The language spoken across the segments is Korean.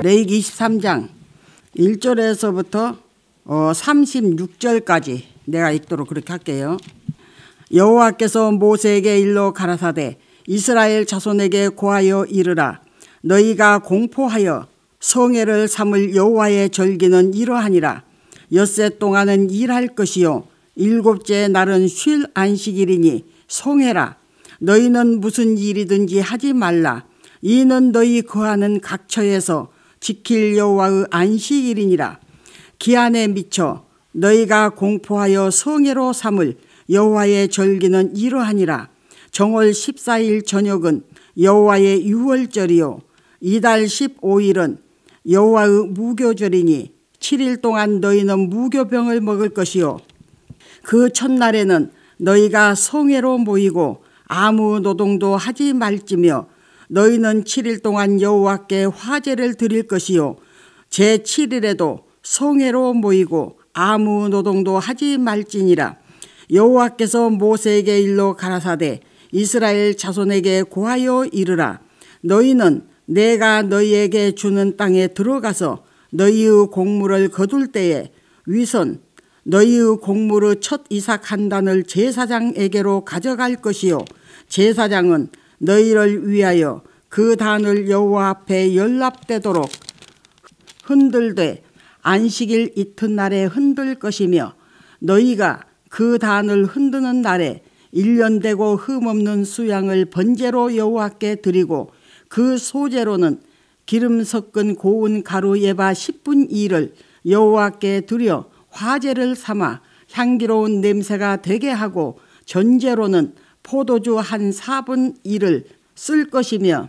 레위기 23장 1절에서부터 36절까지 내가 읽도록 그렇게 할게요. 여호와께서 모세에게 일러 가라사대 이스라엘 자손에게 고하여 이르라. 너희가 공포하여 성회를 삼을 여호와의 절기는 이러하니라. 엿새 동안은 일할 것이요 일곱째 날은 쉴 안식일이니 성회라. 너희는 무슨 일이든지 하지 말라. 이는 너희 거하는 각처에서 지킬 여호와의 안식일이니라. 기한에 미쳐 너희가 공포하여 성회로 삼을 여호와의 절기는 이러하니라. 정월 14일 저녁은 여호와의 유월절이요 이달 15일은 여호와의 무교절이니 7일 동안 너희는 무교병을 먹을 것이요 그 첫날에는 너희가 성회로 모이고 아무 노동도 하지 말지며 너희는 7일 동안 여호와께 화제를 드릴 것이요 제7일에도 성회로 모이고 아무 노동도 하지 말지니라. 여호와께서 모세에게 일러 가라사대 이스라엘 자손에게 고하여 이르라. 너희는 내가 너희에게 주는 땅에 들어가서 너희의 곡물을 거둘 때에 위선 너희의 곡물의 첫 이삭 한 단을 제사장에게로 가져갈 것이요 제사장은 너희를 위하여 그 단을 여호와 앞에 연납되도록 흔들되 안식일 이튿날에 흔들 것이며 너희가 그 단을 흔드는 날에 1년 되고 흠없는 수양을 번제로 여호와께 드리고 그 소제로는 기름 섞은 고운 가루 예바 10분 2를 여호와께 드려 화제를 삼아 향기로운 냄새가 되게 하고 전제로는 포도주 한 4분 1을 쓸 것이며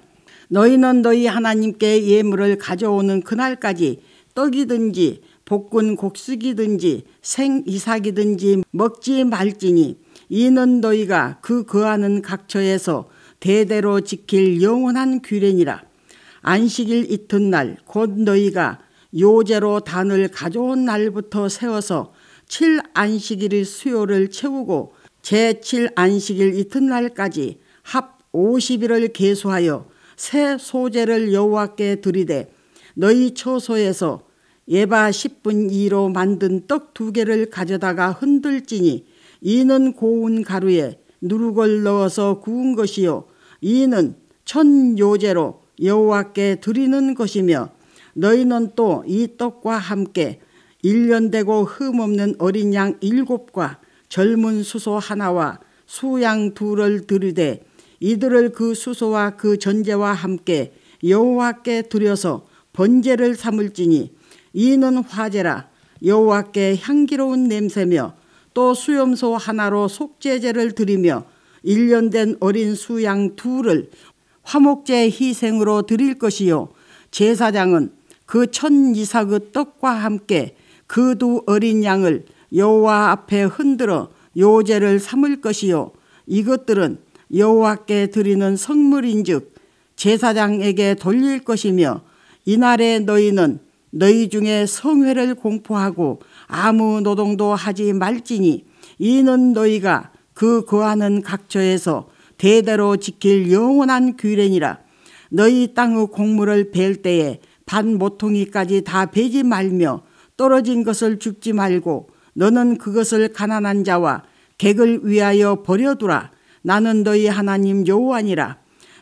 너희는 너희 하나님께 예물을 가져오는 그날까지 떡이든지 볶은 곡식이든지 생이삭이든지 먹지 말지니 이는 너희가 그 거하는 각처에서 대대로 지킬 영원한 규례니라. 안식일 이튿날 곧 너희가 요제로 단을 가져온 날부터 세워서 7안식일의 수요를 채우고 제7 안식일 이튿날까지 합 50일을 계수하여 새 소제를 여호와께 드리되 너희 처소에서 예바 10분 2로 만든 떡 2개를 가져다가 흔들지니 이는 고운 가루에 누룩을 넣어서 구운 것이요 이는 천요제로 여호와께 드리는 것이며 너희는 또 이 떡과 함께 1년 되고 흠없는 어린 양 7과 젊은 수소 하나와 수양 2를 드리되 이들을 그 수소와 그 전제와 함께 여호와께 드려서 번제를 삼을지니 이는 화제라. 여호와께 향기로운 냄새며 또 수염소 하나로 속죄제를 드리며 1년 된 어린 수양 2를 화목제 희생으로 드릴 것이요 제사장은 그 천 이삭의 떡과 함께 그 2 어린 양을 여호와 앞에 흔들어 요제를 삼을 것이요 이것들은 여호와께 드리는 성물인즉 제사장에게 돌릴 것이며 이날에 너희는 너희 중에 성회를 공포하고 아무 노동도 하지 말지니 이는 너희가 그 거하는 각처에서 대대로 지킬 영원한 규례니라. 너희 땅의 곡물을 벨 때에 반 모퉁이까지 다 베지 말며 떨어진 것을 줍지 말고 너는 그것을 가난한 자와 객을 위하여 버려두라. 나는 너희 하나님 여호와니라.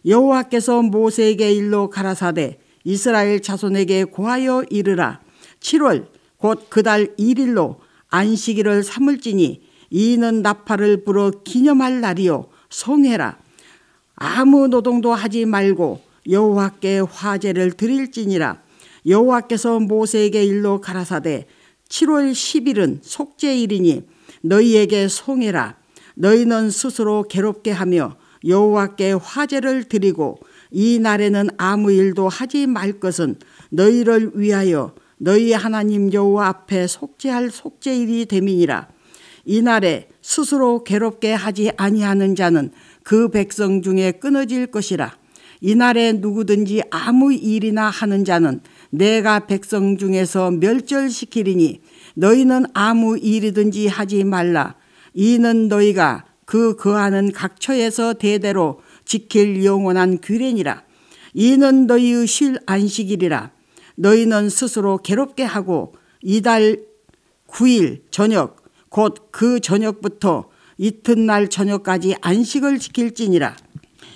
여호와께서 모세에게 일러 가라사대 이스라엘 자손에게 고하여 이르라. 7월 곧 그달 1일로 안식일을 삼을지니 이는 나팔을 불어 기념할 날이요 성회라. 아무 노동도 하지 말고 여호와께 화제를 드릴지니라. 여호와께서 모세에게 일러 가라사대 7월 10일은 속죄일이니 너희에게 성회라. 너희는 스스로 괴롭게 하며 여호와께 화제를 드리고 이 날에는 아무 일도 하지 말 것은 너희를 위하여 너희 하나님 여호와 앞에 속죄할 속죄일이 됨이니라. 이 날에 스스로 괴롭게 하지 아니하는 자는 그 백성 중에 끊어질 것이라. 이 날에 누구든지 아무 일이나 하는 자는 내가 백성 중에서 멸절시키리니 너희는 아무 일이든지 하지 말라. 이는 너희가 그 거하는 각처에서 대대로 지킬 영원한 규례니라. 이는 너희의 쉴 안식일이라. 너희는 스스로 괴롭게 하고 이달 9일 저녁 곧 그 저녁부터 이튿날 저녁까지 안식을 지킬지니라.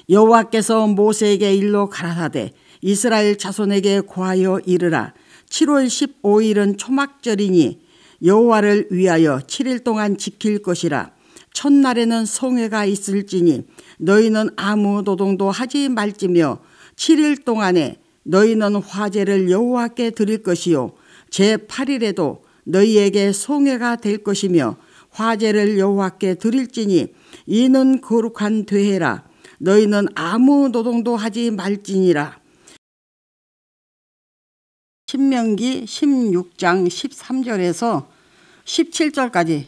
여호와께서 모세에게 일러 가라사대 이스라엘 자손에게 고하여 이르라. 7월 15일은 초막절이니 여호와를 위하여 7일 동안 지킬 것이라. 첫날에는 성회가 있을지니 너희는 아무 노동도 하지 말지며 7일 동안에 너희는 화제를 여호와께 드릴 것이요 제8일에도 너희에게 성회가 될 것이며 화제를 여호와께 드릴지니 이는 거룩한 대회라. 너희는 아무 노동도 하지 말지니라. 신명기 16장 13절에서 17절까지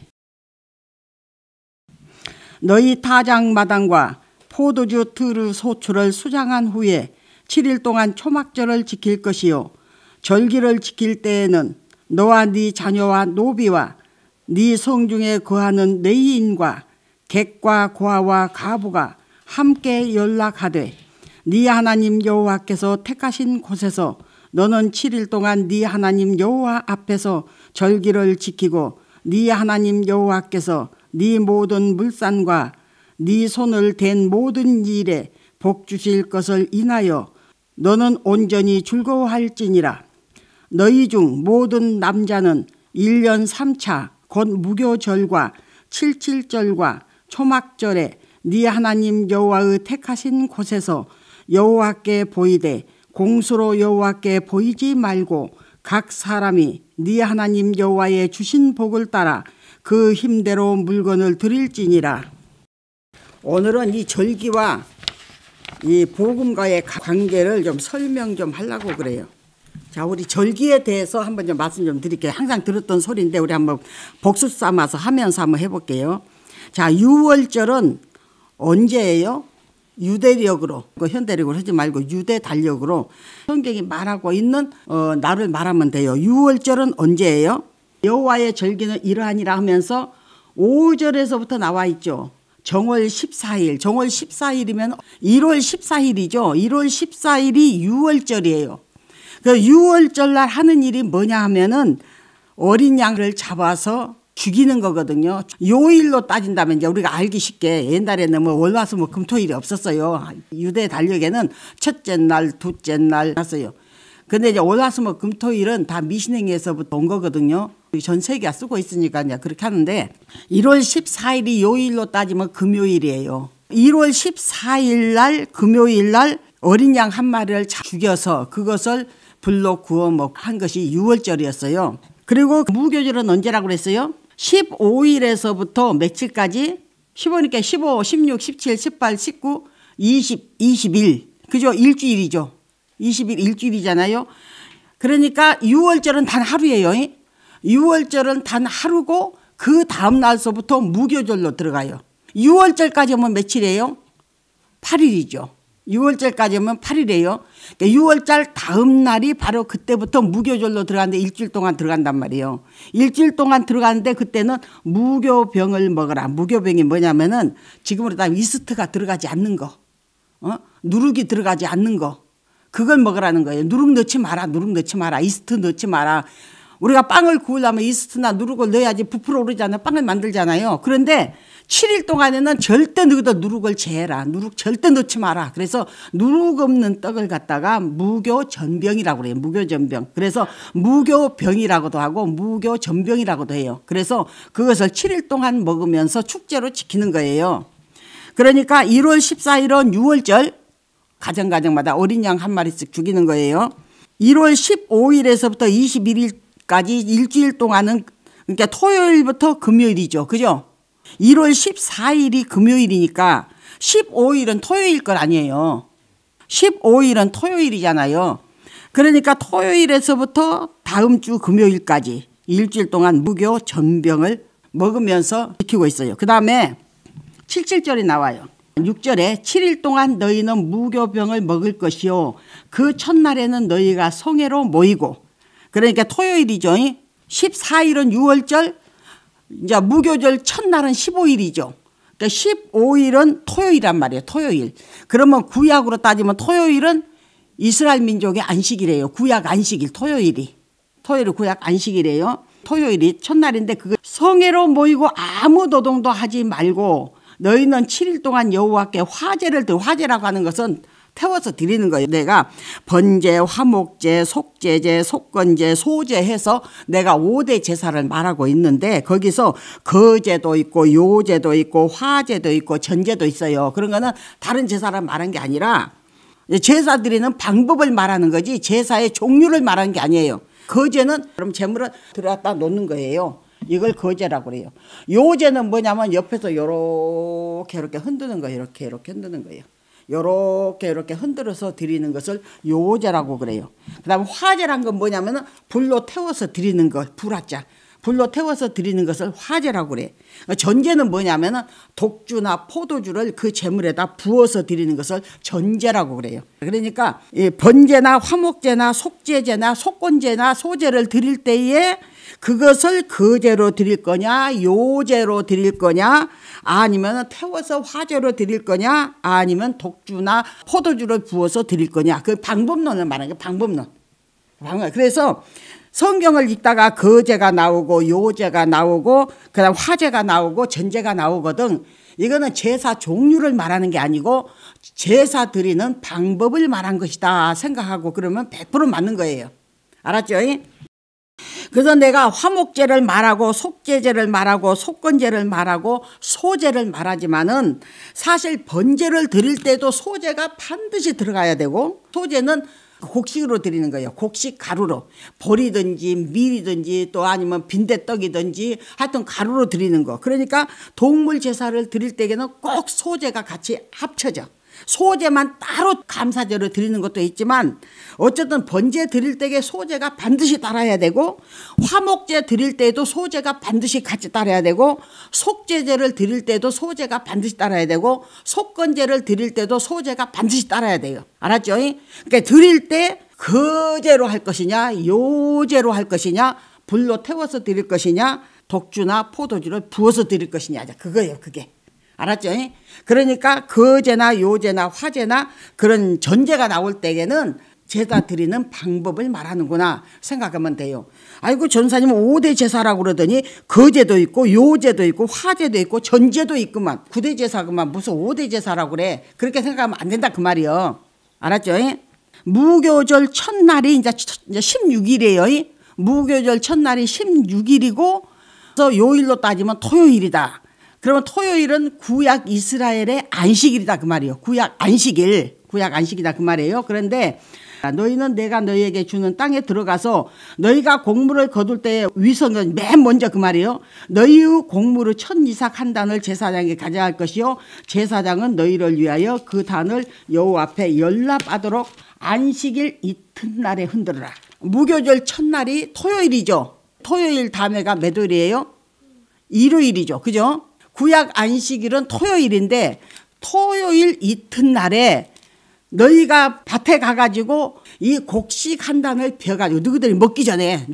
너희 타작마당과 포도주 들의 소출을 수장한 후에 7일 동안 초막절을 지킬 것이요 절기를 지킬 때에는 너와 네 자녀와 노비와 네 성중에 거하는 레위인과 객과 고아와 가부가 함께 연락하되 네 하나님 여호와께서 택하신 곳에서 너는 7일 동안 네 하나님 여호와 앞에서 절기를 지키고 네 하나님 여호와께서 네 모든 물산과 네 손을 댄 모든 일에 복 주실 것을 인하여 너는 온전히 즐거워할지니라. 너희 중 모든 남자는 1년 3차 곧 무교절과 77절과 초막절에 네 하나님 여호와의 택하신 곳에서 여호와께 보이되 공수로 여호와께 보이지 말고 각 사람이 네 하나님 여호와의 주신 복을 따라 그 힘대로 물건을 드릴지니라. 오늘은 이 절기와 이 복음과의 관계를 좀 설명 좀 하려고 그래요. 자, 우리 절기에 대해서 한번 좀 말씀 좀 드릴게요. 항상 들었던 소리인데 우리 한번 복습 삼아서 하면서 한번 해볼게요. 자, 유월절은 언제예요? 유대력으로, 현대력으로 하지 말고 유대 달력으로 성경이 말하고 있는 날을 말하면 돼요. 유월절은 언제예요? 여호와의 절기는 이러하니라 하면서 5절에서부터 나와 있죠. 정월 14일, 정월 14일이면 1월 14일이죠. 1월 14일이 유월절이에요. 그 유월절 날 하는 일이 뭐냐 하면은 어린 양을 잡아서 죽이는 거거든요. 요일로 따진다면 이제 우리가 알기 쉽게 옛날에는 뭐 월화수목 금토일이 없었어요. 유대 달력에는 첫째 날, 둘째 날 했어요. 근데 이제 월화수목 금토일은 다 미신행에서부터 온 거거든요. 전 세계가 쓰고 있으니까 이제 그렇게 하는데 1월 14일이 요일로 따지면 금요일이에요. 1월 14일 날 금요일 날 어린 양 한 마리를 죽여서 그것을 불로 구워 한 것이 유월절이었어요. 그리고 무교절은 언제라고 그랬어요? 15일에서부터 며칠까지? 15니까 15, 16, 17, 18, 19, 20, 21. 그죠? 일주일이죠. 20일 일주일이잖아요. 그러니까 유월절은 단 하루예요. 6월절은 단 하루고 그 다음 날서부터 무교절로 들어가요. 6월절까지 오면 며칠이에요? 8일이죠. 6월절까지 오면 8일이에요. 그러니까 6월절 다음 날이 바로 그때부터 무교절로 들어가는데 일주일 동안 들어간단 말이에요. 일주일 동안 들어가는데 그때는 무교병을 먹어라. 무교병이 뭐냐면은 지금으로 따지면 이스트가 들어가지 않는 거, 누룩이 들어가지 않는 거, 그걸 먹으라는 거예요. 누룩 넣지 마라. 누룩 넣지 마라. 이스트 넣지 마라. 우리가 빵을 구우려면 이스트나 누룩을 넣어야지 부풀어 오르잖아요. 빵을 만들잖아요. 그런데 7일 동안에는 절대 너희도 누룩을 제해라. 누룩 절대 넣지 마라. 그래서 누룩 없는 떡을 갖다가 무교전병이라고 그래요. 무교전병. 그래서 무교병이라고도 하고 무교전병이라고도 해요. 그래서 그것을 7일 동안 먹으면서 축제로 지키는 거예요. 그러니까 1월 14일은 6월절 가정마다 어린 양 한 마리씩 죽이는 거예요. 1월 15일에서부터 21일까지 일주일 동안은 그러니까 토요일부터 금요일이죠. 그죠? 1월 14일이 금요일이니까 15일은 토요일 건 아니에요. 15일은 토요일이잖아요. 그러니까 토요일에서부터 다음 주 금요일까지 일주일 동안 무교 전병을 먹으면서 지키고 있어요. 그 다음에 77절이 나와요. 6절에 7일 동안 너희는 무교병을 먹을 것이요 그 첫날에는 너희가 성회로 모이고, 그러니까 토요일이죠. 14일은 6월절, 이제 무교절 첫날은 15일이죠. 그러니까 15일은 토요일이란 말이에요. 토요일. 그러면 구약으로 따지면 토요일은 이스라엘 민족의 안식이래요. 구약 안식일, 토요일이 구약 안식이래요. 토요일이 첫날인데 그 성회로 모이고 아무 노동도 하지 말고 너희는 7일 동안 여호와께 화제를 드려. 화제라고 하는 것은 태워서 드리는 거예요. 내가 번제, 화목제, 속제제, 속건제, 소제 해서 내가 5대 제사를 말하고 있는데 거기서 거제도 있고 요제도 있고 화제도 있고 전제도 있어요. 그런 거는 다른 제사를 말한 게 아니라 제사 드리는 방법을 말하는 거지 제사의 종류를 말하는 게 아니에요. 거제는 그럼 제물을 들어갖다 놓는 거예요. 이걸 거제라고 그래요. 요제는 뭐냐면 옆에서 이렇게 흔드는 거예요. 이렇게 흔드는 거예요. 이렇게 흔들어서 드리는 것을 요제라고 그래요. 그 다음에 화제란 건 뭐냐면 불로 태워서 드리는 것, 불화자. 불로 태워서 드리는 것을 화제라고 그래. 전제는 뭐냐면 독주나 포도주를 그 제물에다 부어서 드리는 것을 전제라고 그래요. 그러니까 번제나 화목제나 속제제나 속건제나 소제를 드릴 때에 그것을 거제로 드릴 거냐 요제로 드릴 거냐 아니면 태워서 화제로 드릴 거냐 아니면 독주나 포도주를 부어서 드릴 거냐 그 방법론을 말하는 게 방법론. 그래서 성경을 읽다가 거제가 나오고 요제가 나오고 그다음 화제가 나오고 전제가 나오거든. 이거는 제사 종류를 말하는 게 아니고 제사 드리는 방법을 말한 것이다 생각하고 그러면 100% 맞는 거예요. 알았죠? 그래서 내가 화목제를 말하고 속제제를 말하고 속건제를 말하고 소제를 말하지만은 사실 번제를 드릴 때도 소제가 반드시 들어가야 되고 소제는 곡식으로 드리는 거예요. 곡식 가루로 보리든지 밀이든지 또 아니면 빈대떡이든지 하여튼 가루로 드리는 거. 그러니까 동물 제사를 드릴 때에는 꼭 소제가 같이 합쳐져. 소제만 따로 감사제로 드리는 것도 있지만 어쨌든 번제 드릴 때에 소제가 반드시 따라야 되고 화목제 드릴 때도 소제가 반드시 같이 따라야 되고 속제제를 드릴 때도 소제가 반드시 따라야 되고 속건제를 드릴 때도 소제가 반드시 따라야 돼요. 알았죠? 그러니까 드릴 때 거제로 할 것이냐 요제로 할 것이냐 불로 태워서 드릴 것이냐 독주나 포도주를 부어서 드릴 것이냐 그거예요. 그게. 알았죠? 그러니까 거제나 요제나 화제나 그런 전제가 나올 때에는 제사 드리는 방법을 말하는구나 생각하면 돼요. 아이고 전사님은 5대 제사라고 그러더니 거제도 있고 요제도 있고 화제도 있고 전제도 있구만. 9대 제사구만 무슨 5대 제사라고 그래. 그렇게 생각하면 안 된다 그 말이요. 알았죠? 무교절 첫날이 이제 16일이에요. 무교절 첫날이 16일이고 그래서 요일로 따지면 토요일이다. 그러면 토요일은 구약 이스라엘의 안식일이다 그 말이에요. 구약 안식이다 그 말이에요. 그런데 너희는 내가 너희에게 주는 땅에 들어가서 너희가 곡물을 거둘 때에 위선은 맨 먼저 그 말이에요. 너희의 곡물의 첫 이삭 한 단을 제사장에게 가져갈 것이요 제사장은 너희를 위하여 그 단을 여호와 앞에 연락하도록 안식일 이튿날에 흔들어라. 무교절 첫날이 토요일이죠. 토요일 다음에가 몇 월이에요? 일요일이죠. 그죠? 구약 안식일은 토요일인데 토요일 이튿날에 너희가 밭에 가가지고 이 곡식 한 단을 벼가지고 너희들이 먹기 전에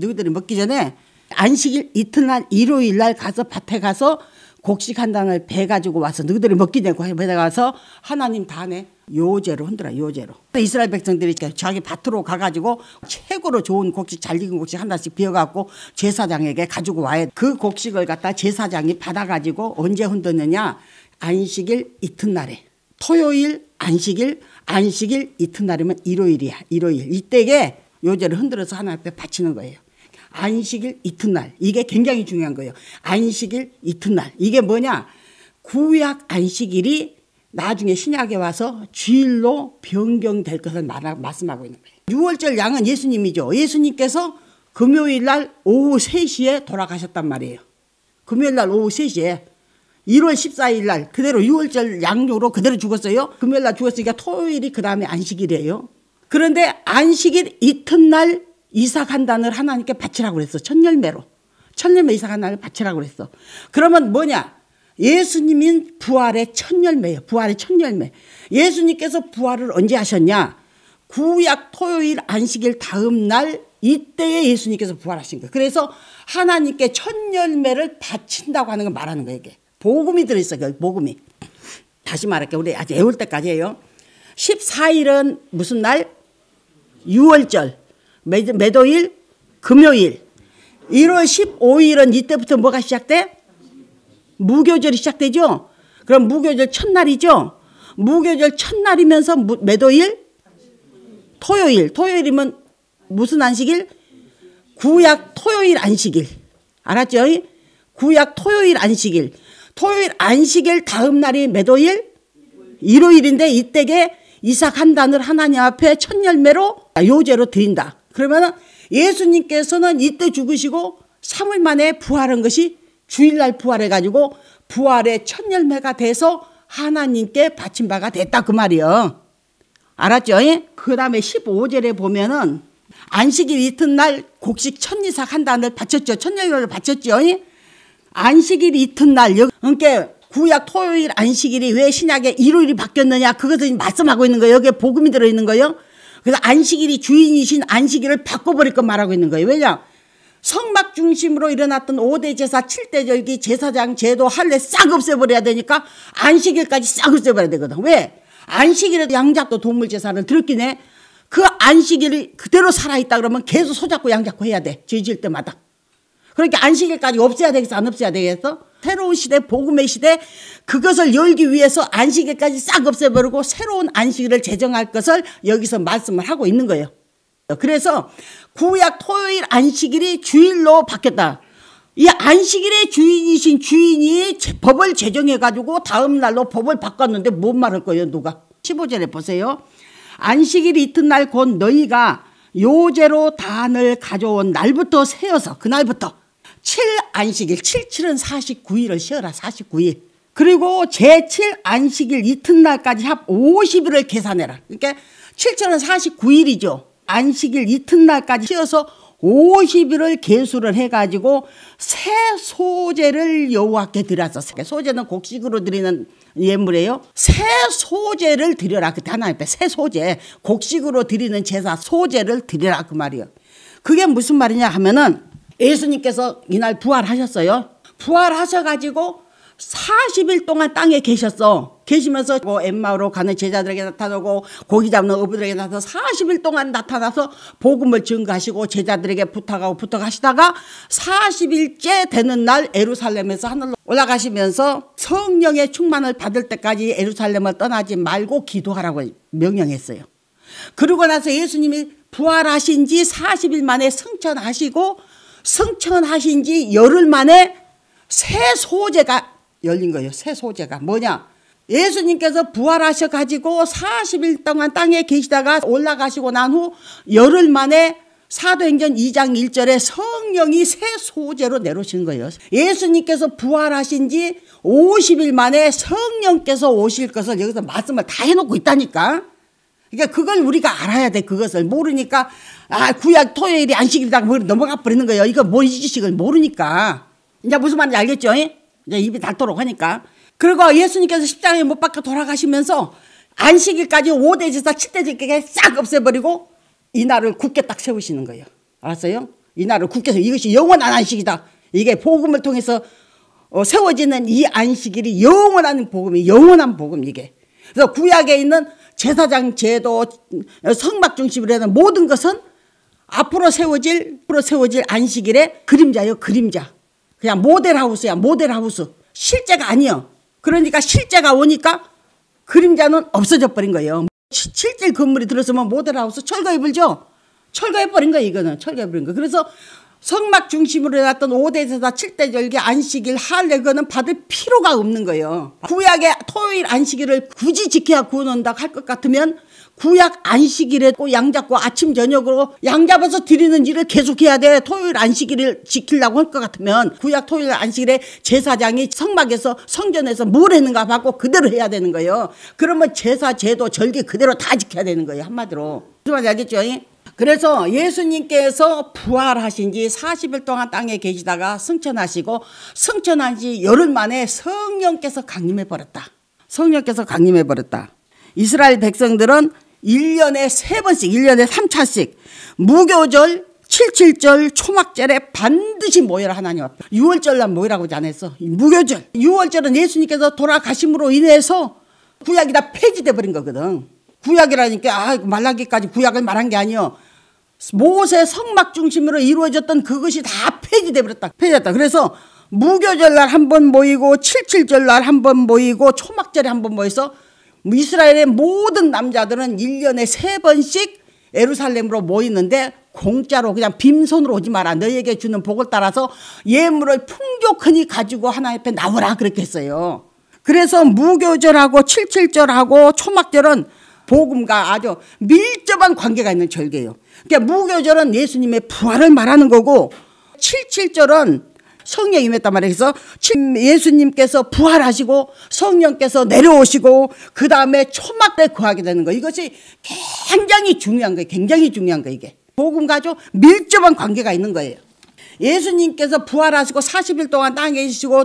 안식일 이튿날 일요일날 가서 밭에 가서 곡식 한 단을 베가지고 와서 너희들이 먹기 전에 밭에 가서 하나님 단에 요제로 흔들어 요제로. 이스라엘 백성들이 자기 밭으로 가가지고 최고로 좋은 곡식 잘 익은 곡식 한 단씩 비워갖고 제사장에게 가지고 와야 그 곡식을 갖다 제사장이 받아가지고 언제 흔드느냐 안식일 이튿날에 토요일 안식일 이튿날이면 일요일이야. 일요일 이때에 요제를 흔들어서 하나님 앞에 바치는 거예요. 안식일 이튿날 이게 굉장히 중요한 거예요. 안식일 이튿날 이게 뭐냐 구약 안식일이 나중에 신약에 와서 주일로 변경될 것을 말씀하고 있는 거예요. 6월절 양은 예수님이죠. 예수님께서 금요일 날 오후 3시에 돌아가셨단 말이에요. 금요일 날 오후 3시에 1월 14일 날 그대로 6월절 양으로 그대로 죽었어요. 금요일 날 죽었으니까 토요일이 그 다음에 안식일이에요. 그런데 안식일 이튿날 이삭 한 단을 하나님께 바치라고 그랬어. 첫열매 이삭 한 단을 바치라고 그랬어. 그러면 뭐냐? 예수님인 부활의 첫열매예요. 부활의 첫열매. 예수님께서 부활을 언제 하셨냐? 구약 토요일 안식일 다음 날 이때에 예수님께서 부활하신 거예요. 그래서 하나님께 첫열매를 바친다고 하는 걸 말하는 거예요. 이게. 복음이 들어있어요. 복음이. 다시 말할게요. 우리 아직 애울 때까지예요. 14일은 무슨 날? 유월절, 매도일, 금요일. 1월 15일은 이때부터 뭐가 시작돼? 무교절이 시작되죠. 그럼 무교절 첫날이죠. 무교절 첫날이면서 매도일? 토요일. 토요일이면 무슨 안식일? 구약 토요일 안식일. 알았죠? 구약 토요일 안식일. 토요일 안식일 다음 날이 매도일? 일요일인데 이때게 이삭 한 단을 하나님 앞에 첫 열매로 요제로 드린다. 그러면 예수님께서는 이때 죽으시고 3일 만에 부활한 것이 주일날 부활해가지고 부활의 첫 열매가 돼서 하나님께 바친 바가 됐다 그 말이요. 알았죠? 그 다음에 15절에 보면은 안식일 이튿날 곡식 첫 이삭 한 단을 바쳤죠. 첫 열매를 바쳤죠. 안식일 이튿날, 그러니까 구약 토요일 안식일이 왜 신약에 일요일이 바뀌었느냐 그것을 말씀하고 있는 거예요. 여기에 복음이 들어있는 거예요. 그래서 안식일이 주인이신 안식일을 바꿔버릴 거 말하고 있는 거예요. 왜냐? 성막 중심으로 일어났던 5대 제사, 7대 절기, 제사장, 제도, 할례 싹 없애버려야 되니까 안식일까지 싹 없애버려야 되거든. 왜? 안식일에도 양잡고 동물 제사를 드렸긴 해. 그 안식일이 그대로 살아있다 그러면 계속 소잡고 양잡고 해야 돼. 죄 지을 때마다. 그러니까 안식일까지 없애야 되겠어? 안 없애야 되겠어? 새로운 시대, 복음의 시대, 그것을 열기 위해서 안식일까지 싹 없애버리고 새로운 안식일을 제정할 것을 여기서 말씀을 하고 있는 거예요. 그래서 구약 토요일 안식일이 주일로 바뀌었다. 이 안식일의 주인이신 주인이 법을 제정해가지고 다음 날로 법을 바꿨는데 뭔 말할 거예요, 누가? 15절에 보세요. 안식일 이튿날 곧 너희가 요제로 단을 가져온 날부터 세어서 그날부터 7안식일, 7은 49일을 쉬어라. 49일. 그리고 제7 안식일 이튿날까지 합 50일을 계산해라. 그러니까 7절은 49일이죠. 안식일 이튿날까지 쉬어서 50일을 계수를 해가지고 새 소제를 여호와께 드렸어. 소제는 곡식으로 드리는 예물이에요. 새 소제를 드려라. 그때 하나님 앞에 새 소제, 곡식으로 드리는 제사 소제를 드려라 그 말이에요. 그게 무슨 말이냐 하면은 예수님께서 이날 부활하셨어요. 부활하셔가지고 40일 동안 땅에 계셨어. 계시면서 엠마오로 가는 제자들에게 나타나고 고기 잡는 어부들에게 나타나서 40일 동안 나타나서 복음을 증거하시고 제자들에게 부탁하시다가 40일째 되는 날 예루살렘에서 하늘로 올라가시면서 성령의 충만을 받을 때까지 예루살렘을 떠나지 말고 기도하라고 명령했어요. 그러고 나서 예수님이 부활하신 지 40일 만에 승천하시고 승천하신 지 열흘 만에 새 소제가 열린 거예요. 새 소제가 뭐냐? 예수님께서 부활하셔가지고 40일 동안 땅에 계시다가 올라가시고 난 후 열흘 만에 사도행전 2장 1절에 성령이 새 소제로 내려오신 거예요. 예수님께서 부활하신 지 50일 만에 성령께서 오실 것을 여기서 말씀을 다 해놓고 있다니까. 그러니까 그걸 우리가 알아야 돼. 그것을 모르니까 구약 토요일이 안식일이다 넘어가 버리는 거예요. 이거 뭔 지식을 모르니까. 이제 무슨 말인지 알겠죠? 이제 입이 닳도록 하니까. 그리고 예수님께서 십자가에 못 박혀 돌아가시면서 안식일까지 5대 제사 7대 절기에 싹 없애버리고 이날을 굳게 딱 세우시는 거예요. 알았어요? 이날을 굳게 세워. 이것이 영원한 안식이다. 이게 복음을 통해서 세워지는 이 안식일이 영원한 복음이 영원한 복음 이게. 그래서 구약에 있는 제사장 제도 성막 중심으로 하는 모든 것은 앞으로 세워질 안식일의 그림자예요. 그림자. 그냥 모델하우스야. 모델하우스. 실제가 아니요. 그러니까 실제가 오니까 그림자는 없어져 버린 거예요. 실제 건물이 들었으면 모델하우스 철거해버리죠. 철거해버린 거예요. 이거는 철거해버린 거. 그래서 성막 중심으로 해놨던 5대 제사 7대 절기 안식일 할례 그거는 받을 필요가 없는 거예요. 구약의 토요일 안식일을 굳이 지켜야 구원한다고 할 것 같으면 구약 안식일에 양 잡고 아침 저녁으로 양 잡아서 드리는 일을 계속해야 돼. 토요일 안식일을 지키려고 할 것 같으면 구약 토요일 안식일에 제사장이 성막에서 성전에서 뭘 했는가 받고 그대로 해야 되는 거예요. 그러면 제사 제도 절기 그대로 다 지켜야 되는 거예요. 한마디로. 무슨 말인지 알겠죠? 그래서 예수님께서 부활하신 지 40일 동안 땅에 계시다가 승천하시고 승천한 지 열흘 만에 성령께서 강림해버렸다. 성령께서 강림해버렸다. 이스라엘 백성들은 1년에 3번씩 1년에 3차씩 무교절 77절 초막절에 반드시 모여라 하나님 앞에. 6월절날 모이라고 하지 않았어. 무교절. 6월절은 예수님께서 돌아가심으로 인해서 구약이 다 폐지돼 버린 거거든. 구약이라니까 말라기까지 구약을 말한 게 아니요. 모세 성막 중심으로 이루어졌던 그것이 다 폐지돼 버렸다. 폐지됐다. 그래서 무교절날 한 번 모이고 칠칠절날 한 번 모이고 초막절에 한 번 모여서 이스라엘의 모든 남자들은 1년에 3번씩 예루살렘으로 모이는데 공짜로 그냥 빈손으로 오지 마라. 너희에게 주는 복을 따라서 예물을 풍족하니 가지고 하나님 앞에 나오라 그렇게 했어요. 그래서 무교절하고 칠칠절하고 초막절은 복음과 아주 밀접한 관계가 있는 절기예요. 그러니까 무교절은 예수님의 부활을 말하는 거고 칠칠절은 성령이 임했단 말이에요. 그래서 예수님께서 부활하시고 성령께서 내려오시고 그 다음에 초막에 거하게 되는 거예요. 이것이 굉장히 중요한 거예요. 굉장히 중요한 거예요. 이게 복음과 아주 밀접한 관계가 있는 거예요. 예수님께서 부활하시고 40일 동안 땅에 계시고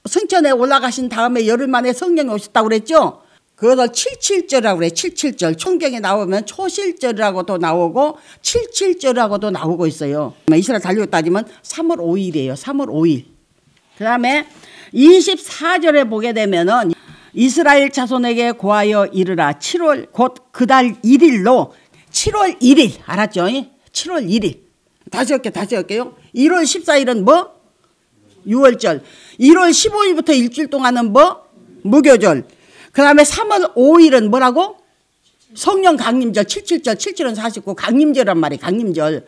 성천에 올라가신 다음에 열흘 만에 성령이 오셨다고 그랬죠. 그것을 칠칠절이라고 그래요. 칠칠절. 성경에 나오면 초실절이라고도 나오고 칠칠절이라고도 나오고 있어요. 이스라엘 달력으로 따지면 3월 5일이에요. 3월 5일. 그 다음에 24절에 보게 되면은 이스라엘 자손에게 고하여 이르라. 7월 곧 그 달 1일로 7월 1일 알았죠? 7월 1일. 다시 할게요. 1월 14일은 뭐? 6월절. 1월 15일부터 일주일 동안은 뭐? 무교절. 그 다음에 3월 5일은 뭐라고? 성령 강림절. 칠칠절. 칠칠은 49 강림절이란 말이에요. 강림절.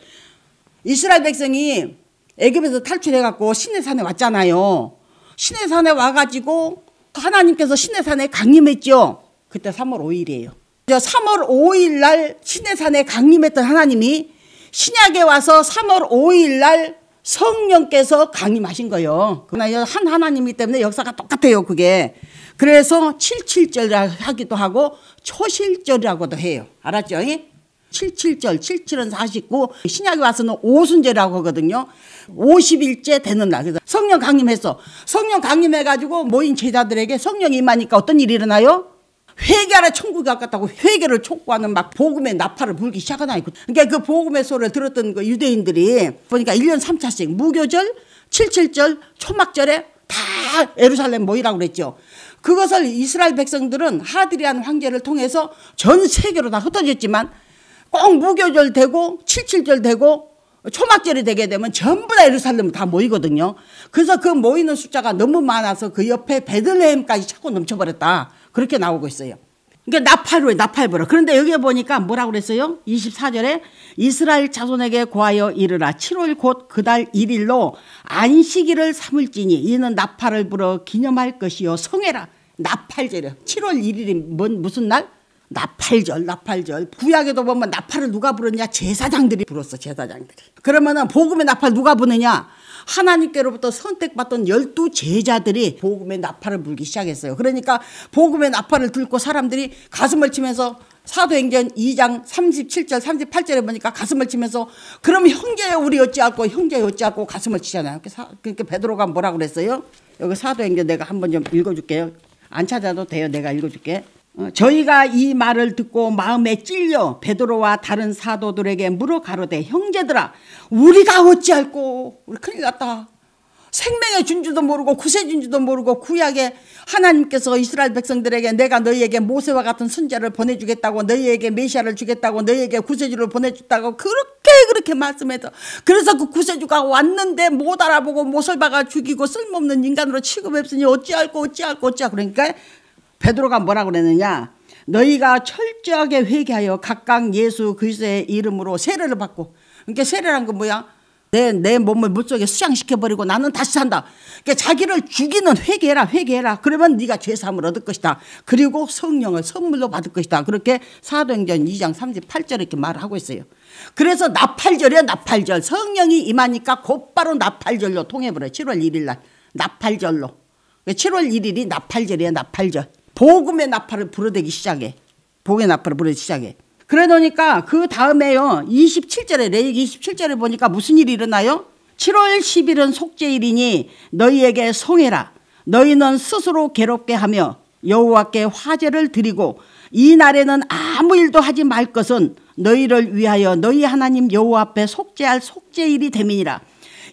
이스라엘 백성이 애굽에서 탈출해갖고 시내산에 왔잖아요. 시내산에 와가지고 하나님께서 시내산에 강림했죠. 그때 3월 5일이에요. 3월 5일 날 시내산에 강림했던 하나님이 신약에 와서 3월 5일 날 성령께서 강림하신 거예요. 그러나 한 하나님이기 때문에 역사가 똑같아요. 그게. 그래서 칠칠절이라고 하기도 하고 초실절이라고도 해요. 알았죠? 칠칠절. 칠칠은 49. 신약에 와서는 오순절이라고 하거든요. 50일째 되는 날. 그래서 성령 강림했어. 성령 강림해가지고 모인 제자들에게 성령이 임하니까 어떤 일이 일어나요? 회개하라 천국에 가깝다고 회개를 촉구하는 막 복음의 나팔을 불기 시작하나. 그러니까 그 복음의 소리를 들었던 그 유대인들이 보니까 1년 3차씩 무교절, 칠칠절, 초막절에 다 예루살렘 모이라고 그랬죠. 그것을 이스라엘 백성들은 하드리안 황제를 통해서 전 세계로 다 흩어졌지만 꼭 무교절 되고 칠칠절 되고 초막절이 되게 되면 전부 다 예루살렘으로 다 모이거든요. 그래서 그 모이는 숫자가 너무 많아서 그 옆에 베들레헴까지 차고 넘쳐버렸다. 그렇게 나오고 있어요. 그러니까 나팔부로. 그런데 여기에 보니까 뭐라고 그랬어요? 24절에 이스라엘 자손에게 고하여 이르라. 7월 곧 그 달 1일로 안식일을 삼을지니 이는 나팔을 불어 기념할 것이요 성회라. 나팔절이요. 7월 1일이 무슨 날? 나팔절. 구약에도 보면 나팔을 누가 부르냐? 제사장들이 불었어. 제사장들이. 그러면은 복음의 나팔 누가 부느냐? 하나님께로부터 선택받던 12제자들이 복음의 나팔을 불기 시작했어요. 그러니까 복음의 나팔을 들고 사람들이 가슴을 치면서 사도행전 2장 37절 38절에 보니까 가슴을 치면서 그럼 형제여 우리 어찌할꼬 형제여 어찌할꼬 가슴을 치잖아요. 그러니까 베드로가 뭐라고 그랬어요? 여기 사도행전 내가 한번 좀 읽어줄게요. 안 찾아도 돼요. 내가 읽어줄게. 저희가 이 말을 듣고 마음에 찔려 베드로와 다른 사도들에게 물어 가로되 형제들아 우리가 어찌할꼬. 우리 큰일 났다. 생명의 준주도 모르고 구세 준주도 모르고 구약에 하나님께서 이스라엘 백성들에게 내가 너희에게 모세와 같은 선지자를 보내주겠다고 너희에게 메시아를 주겠다고 너희에게 구세주를 보내줬다고 그렇게 말씀해서 그래서 그 구세주가 왔는데 못 알아보고 못을 박아 죽이고 쓸모없는 인간으로 취급했으니 어찌할꼬 그러니까 베드로가 뭐라고 그랬느냐. 너희가 철저하게 회개하여 각각 예수 그리스도의 이름으로 세례를 받고. 그러니까 세례란 건 뭐야? 내 몸을 물속에 수장시켜버리고 나는 다시 산다. 그러니까 자기를 죽이는 회개해라. 그러면 네가 죄사함을 얻을 것이다. 그리고 성령을 선물로 받을 것이다. 그렇게 사도행전 2장 38절에 이렇게 말을 하고 있어요. 그래서 나팔절이야. 나팔절. 성령이 임하니까 곧바로 나팔절로 통해버려요. 7월 1일 날 나팔절로. 7월 1일이 나팔절이야. 나팔절. 복음의 나팔을 불어대기 시작해. 복음의 나팔을 불어대기 시작해. 그래 놓으니까 그 다음에요. 27절에 레위기 27절에 보니까 무슨 일이 일어나요? 7월 10일은 속죄일이니 너희에게 송해라. 너희는 스스로 괴롭게 하며 여호와께 화제를 드리고 이 날에는 아무 일도 하지 말 것은 너희를 위하여 너희 하나님 여호와 앞에 속죄할 속죄일이 됨이니라.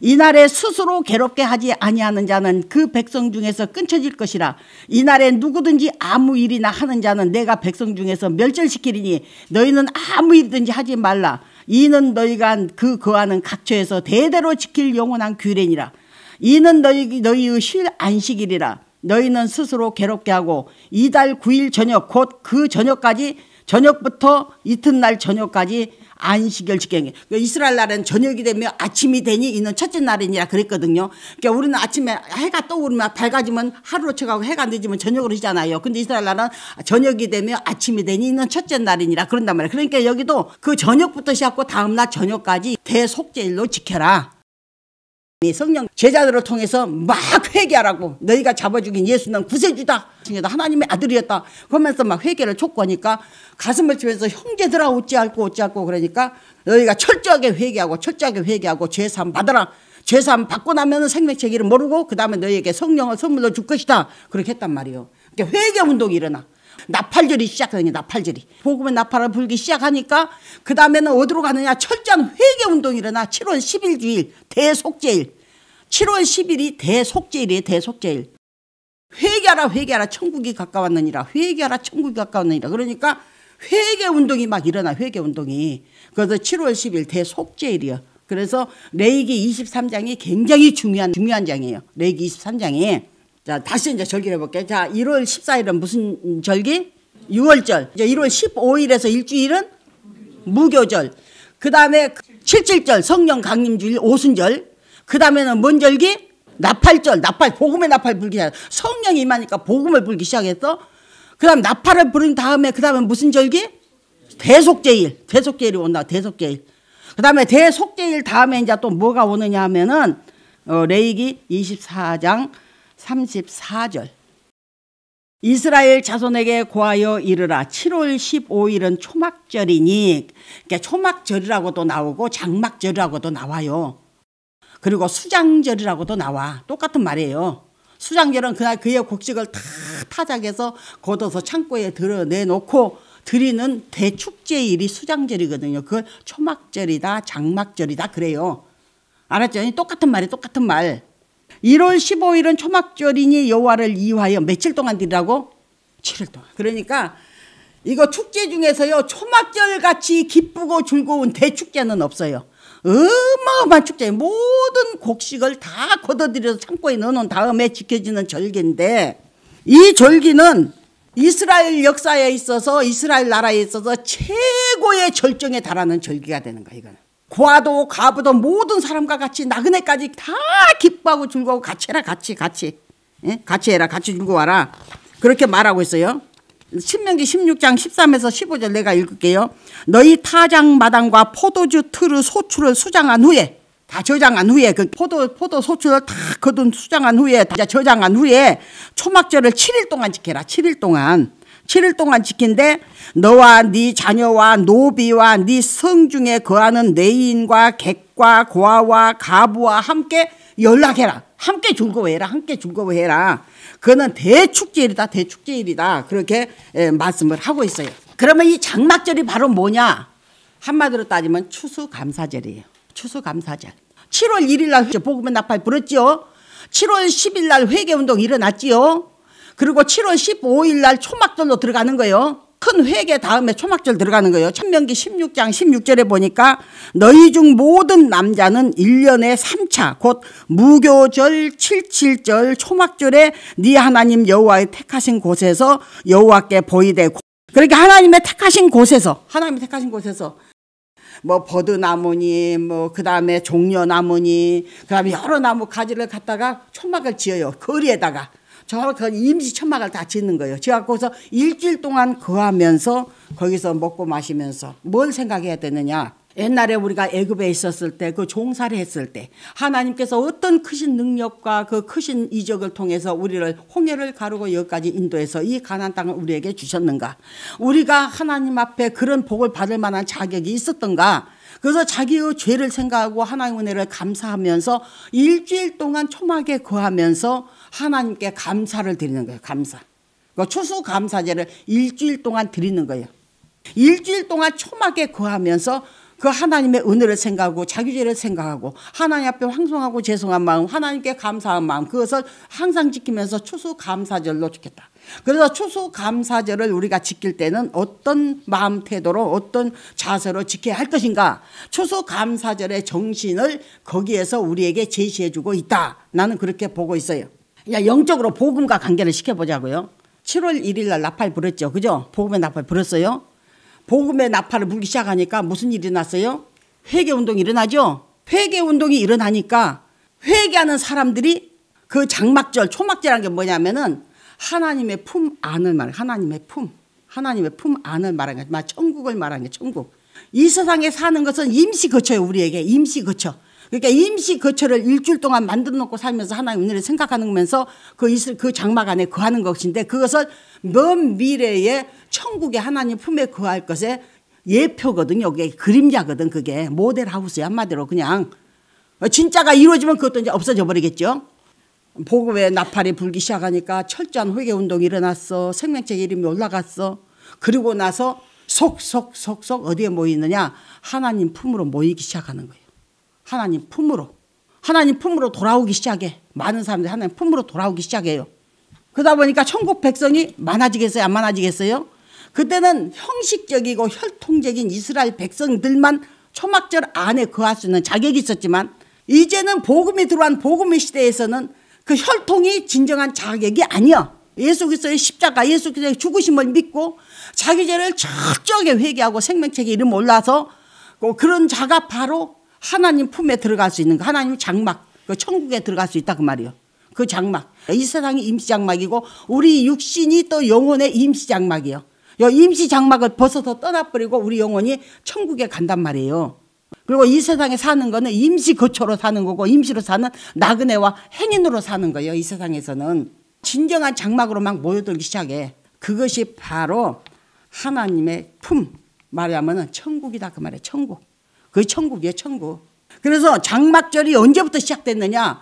이날에 스스로 괴롭게 하지 아니하는 자는 그 백성 중에서 끊쳐질 것이라. 이날에 누구든지 아무 일이나 하는 자는 내가 백성 중에서 멸절시키리니 너희는 아무 일이든지 하지 말라. 이는 너희가 그 거하는 각처에서 대대로 지킬 영원한 규례니라. 이는 너희의 실 안식일이라. 너희는 스스로 괴롭게 하고 이달 9일 저녁 곧 그 저녁부터 이튿날 저녁까지 안식일 지키는 게. 이스라엘 나라는 저녁이 되면 아침이 되니 이는 첫째 날이니라 그랬거든요. 그러니까 우리는 아침에 해가 떠오르면 밝아지면 하루로 쳐가고 해가 늦으면 저녁으로 하잖아요. 근데 이스라엘 나라는 저녁이 되면 아침이 되니 이는 첫째 날이니라 그런단 말이에요. 그러니까 여기도 그 저녁부터 시작하고 다음날 저녁까지 대속죄일로 지켜라. 성령 제자들을 통해서 막 회개하라고. 너희가 잡아 죽인 예수는 구세주다, 하나님의 아들이었다 그러면서 막 회개를 촉구하니까 가슴을 치면서 형제들아 어찌할꼬 그러니까 너희가 철저하게 회개하고 죄사함 받아라. 죄사함 받고 나면 생명책 이름 모르고 그 다음에 너희에게 성령을 선물로 줄 것이다 그렇게 했단 말이에요. 그러니까 회개 운동이 일어나. 나팔절이 시작하는 게 나팔절이. 복음의 나팔을 불기 시작하니까 그 다음에는 어디로 가느냐. 철저한 회개 운동이 일어나. 7월 10일 주일 대속죄일. 7월 10일이 대속죄일이에요. 대속죄일. 회개하라 천국이 가까웠느니라. 회개하라 천국이 가까웠느니라. 그러니까 회개 운동이 막 일어나. 회개 운동이. 그래서 7월 10일 대속죄일이요. 그래서 레위기 23장이 굉장히 중요한 장이에요. 레위기 23장이. 자, 다시 이제 절기를 해볼게요. 자, 1월 14일은 무슨 절기? 6월절. 이제 1월 15일에서 일주일은 무교절. 그 다음에 77절 성령 강림주일 오순절. 그 다음에는 뭔 절기? 나팔절. 복음의 나팔 불기 시작. 성령이 임하니까 복음을 불기 시작했어. 그 다음 나팔을 부른 다음에 그 다음에 무슨 절기? 대속죄일. 대속죄일이 온다. 대속죄일. 그 다음에 대속죄일 다음에 이제 또 뭐가 오느냐 하면은 레위기 24장 34절. 이스라엘 자손에게 고하여 이르라. 7월 15일은 초막절이니. 그러니까 초막절이라고도 나오고 장막절이라고도 나와요. 그리고 수장절이라고도 나와. 똑같은 말이에요. 수장절은 그날 그의 곡식을 다 타작해서 걷어서 창고에 드러내놓고 드리는 대축제일이 수장절이거든요. 그걸 초막절이다 장막절이다 그래요. 알았죠? 똑같은 말이 똑같은 말. 1월 15일은 초막절이니 여호와를 이유하여 며칠 동안 드리라고? 7일 동안. 그러니까 이거 축제 중에서요 초막절같이 기쁘고 즐거운 대축제는 없어요. 어마어마한 축제. 모든 곡식을 다 걷어들여서 창고에 넣어놓은 다음에 지켜지는 절기인데 이 절기는 이스라엘 역사에 있어서 이스라엘 나라에 있어서 최고의 절정에 달하는 절기가 되는 거야. 이거는 고아도 과부도 모든 사람과 같이 나그네까지 다 기뻐하고 즐거워 같이 해라. 같이 예? 같이 해라. 같이 즐거워라. 그렇게 말하고 있어요. 신명기 16장 13에서 15절 내가 읽을게요. 너희 타작 마당과 포도주 틀의 소출을 수장한 후에 다 저장한 후에 그 포도 소출을 다 거둔 수장한 후에 다 저장한 후에 초막절을 7일 동안 지켜라. 7일 동안 지킨데 너와 네 자녀와 노비와 네 성중에 거하는 내인과 객과 고아와 가부와 함께 연락해라. 함께 즐거워해라. 그거는 대축제일이다. 그렇게 말씀을 하고 있어요. 그러면 이 장막절이 바로 뭐냐? 한마디로 따지면 추수감사절이에요. 추수감사절. 7월 1일 날 복음의 나팔 불었지요. 7월 10일 날 회개운동 일어났지요. 그리고 7월 15일 날 초막절로 들어가는 거예요. 큰 회개 다음에 초막절 들어가는 거예요. 신명기 16장 16절에 보니까 너희 중 모든 남자는 1년에 3차 곧 무교절 77절 초막절에 네 하나님 여호와의 택하신 곳에서 여호와께 보이되. 그러니까 하나님의 택하신 곳에서 뭐 버드나무니 뭐 그다음에 종려나무니 그다음에 여러 나무 가지를 갖다가 초막을 지어요. 거리에다가. 그 임시 천막을 다 짓는 거예요. 지어갖고서 일주일 동안 거하면서 거기서 먹고 마시면서 뭘 생각해야 되느냐. 옛날에 우리가 애굽에 있었을 때 그 종살이 했을 때 하나님께서 어떤 크신 능력과 그 크신 이적을 통해서 우리를 홍해를 가르고 여기까지 인도해서 이 가나안 땅을 우리에게 주셨는가. 우리가 하나님 앞에 그런 복을 받을 만한 자격이 있었던가. 그래서 자기의 죄를 생각하고 하나님의 은혜를 감사하면서 일주일 동안 초막에 거하면서 하나님께 감사를 드리는 거예요. 감사. 추수감사제를 일주일 동안 드리는 거예요. 일주일 동안 초막에 거하면서 그 하나님의 은혜를 생각하고 자기 죄를 생각하고 하나님 앞에 황송하고 죄송한 마음, 하나님께 감사한 마음, 그것을 항상 지키면서 추수감사절로 지켰다. 그래서 추수감사절을 우리가 지킬 때는 어떤 마음 태도로 어떤 자세로 지켜야 할 것인가, 추수감사절의 정신을 거기에서 우리에게 제시해주고 있다. 나는 그렇게 보고 있어요. 영적으로 복음과 관계를 시켜보자고요. 7월 1일 날 나팔 불었죠. 그죠? 복음의 나팔 불었어요. 복음의 나팔을 불기 시작하니까 무슨 일이 났어요? 회개운동이 일어나죠. 회개운동이 일어나니까 회개하는 사람들이 그 장막절, 초막절이라는 게 뭐냐면은 하나님의 품 안을 말해요. 하나님의 품 안을 말하는 거예요. 천국을 말하는 거예요. 천국. 이 세상에 사는 것은 임시 거처예요. 우리에게 임시 거처. 그러니까 임시 거처를 일주일 동안 만들어 놓고 살면서 하나님 은혜를 생각하면서 그 장막 안에 거하는 것인데, 그것을 먼 미래에 천국의 하나님 품에 거할 것의 예표거든요. 그게 그림자거든. 그게 모델하우스야. 한마디로 그냥 진짜가 이루어지면 그것도 이제 없어져 버리겠죠. 복음의 나팔이 불기 시작하니까 철저한 회개운동이 일어났어. 생명책 이름이 올라갔어. 그리고 나서 속속 어디에 모이느냐, 하나님 품으로 모이기 시작하는 거예요. 하나님 품으로 돌아오기 시작해. 많은 사람들이 하나님 품으로 돌아오기 시작해요. 그러다 보니까 천국 백성이 많아지겠어요? 안 많아지겠어요? 그때는 형식적이고 혈통적인 이스라엘 백성들만 초막절 안에 거할 수 있는 자격이 있었지만, 이제는 복음이 들어온 복음의 시대에서는 그 혈통이 진정한 자격이 아니야. 예수 그리스도의 십자가, 예수 그리스도의 죽으심을 믿고 자기 죄를 철저하게 회개하고 생명책에 이름 올라서 그런 자가 바로 하나님 품에 들어갈 수 있는 거, 하나님 장막, 그 천국에 들어갈 수 있다 그 말이에요. 그 장막, 이 세상이 임시장막이고 우리 육신이 또 영혼의 임시장막이에요. 이 임시장막을 벗어서 떠나버리고 우리 영혼이 천국에 간단 말이에요. 그리고 이 세상에 사는 거는 임시 거처로 사는 거고 임시로 사는 나그네와 행인으로 사는 거예요. 이 세상에서는 진정한 장막으로 막 모여들기 시작해. 그것이 바로 하나님의 품, 말하면 천국이다 그 말이에요. 천국. 그 천국이에요. 천국. 그래서 장막절이 언제부터 시작됐느냐,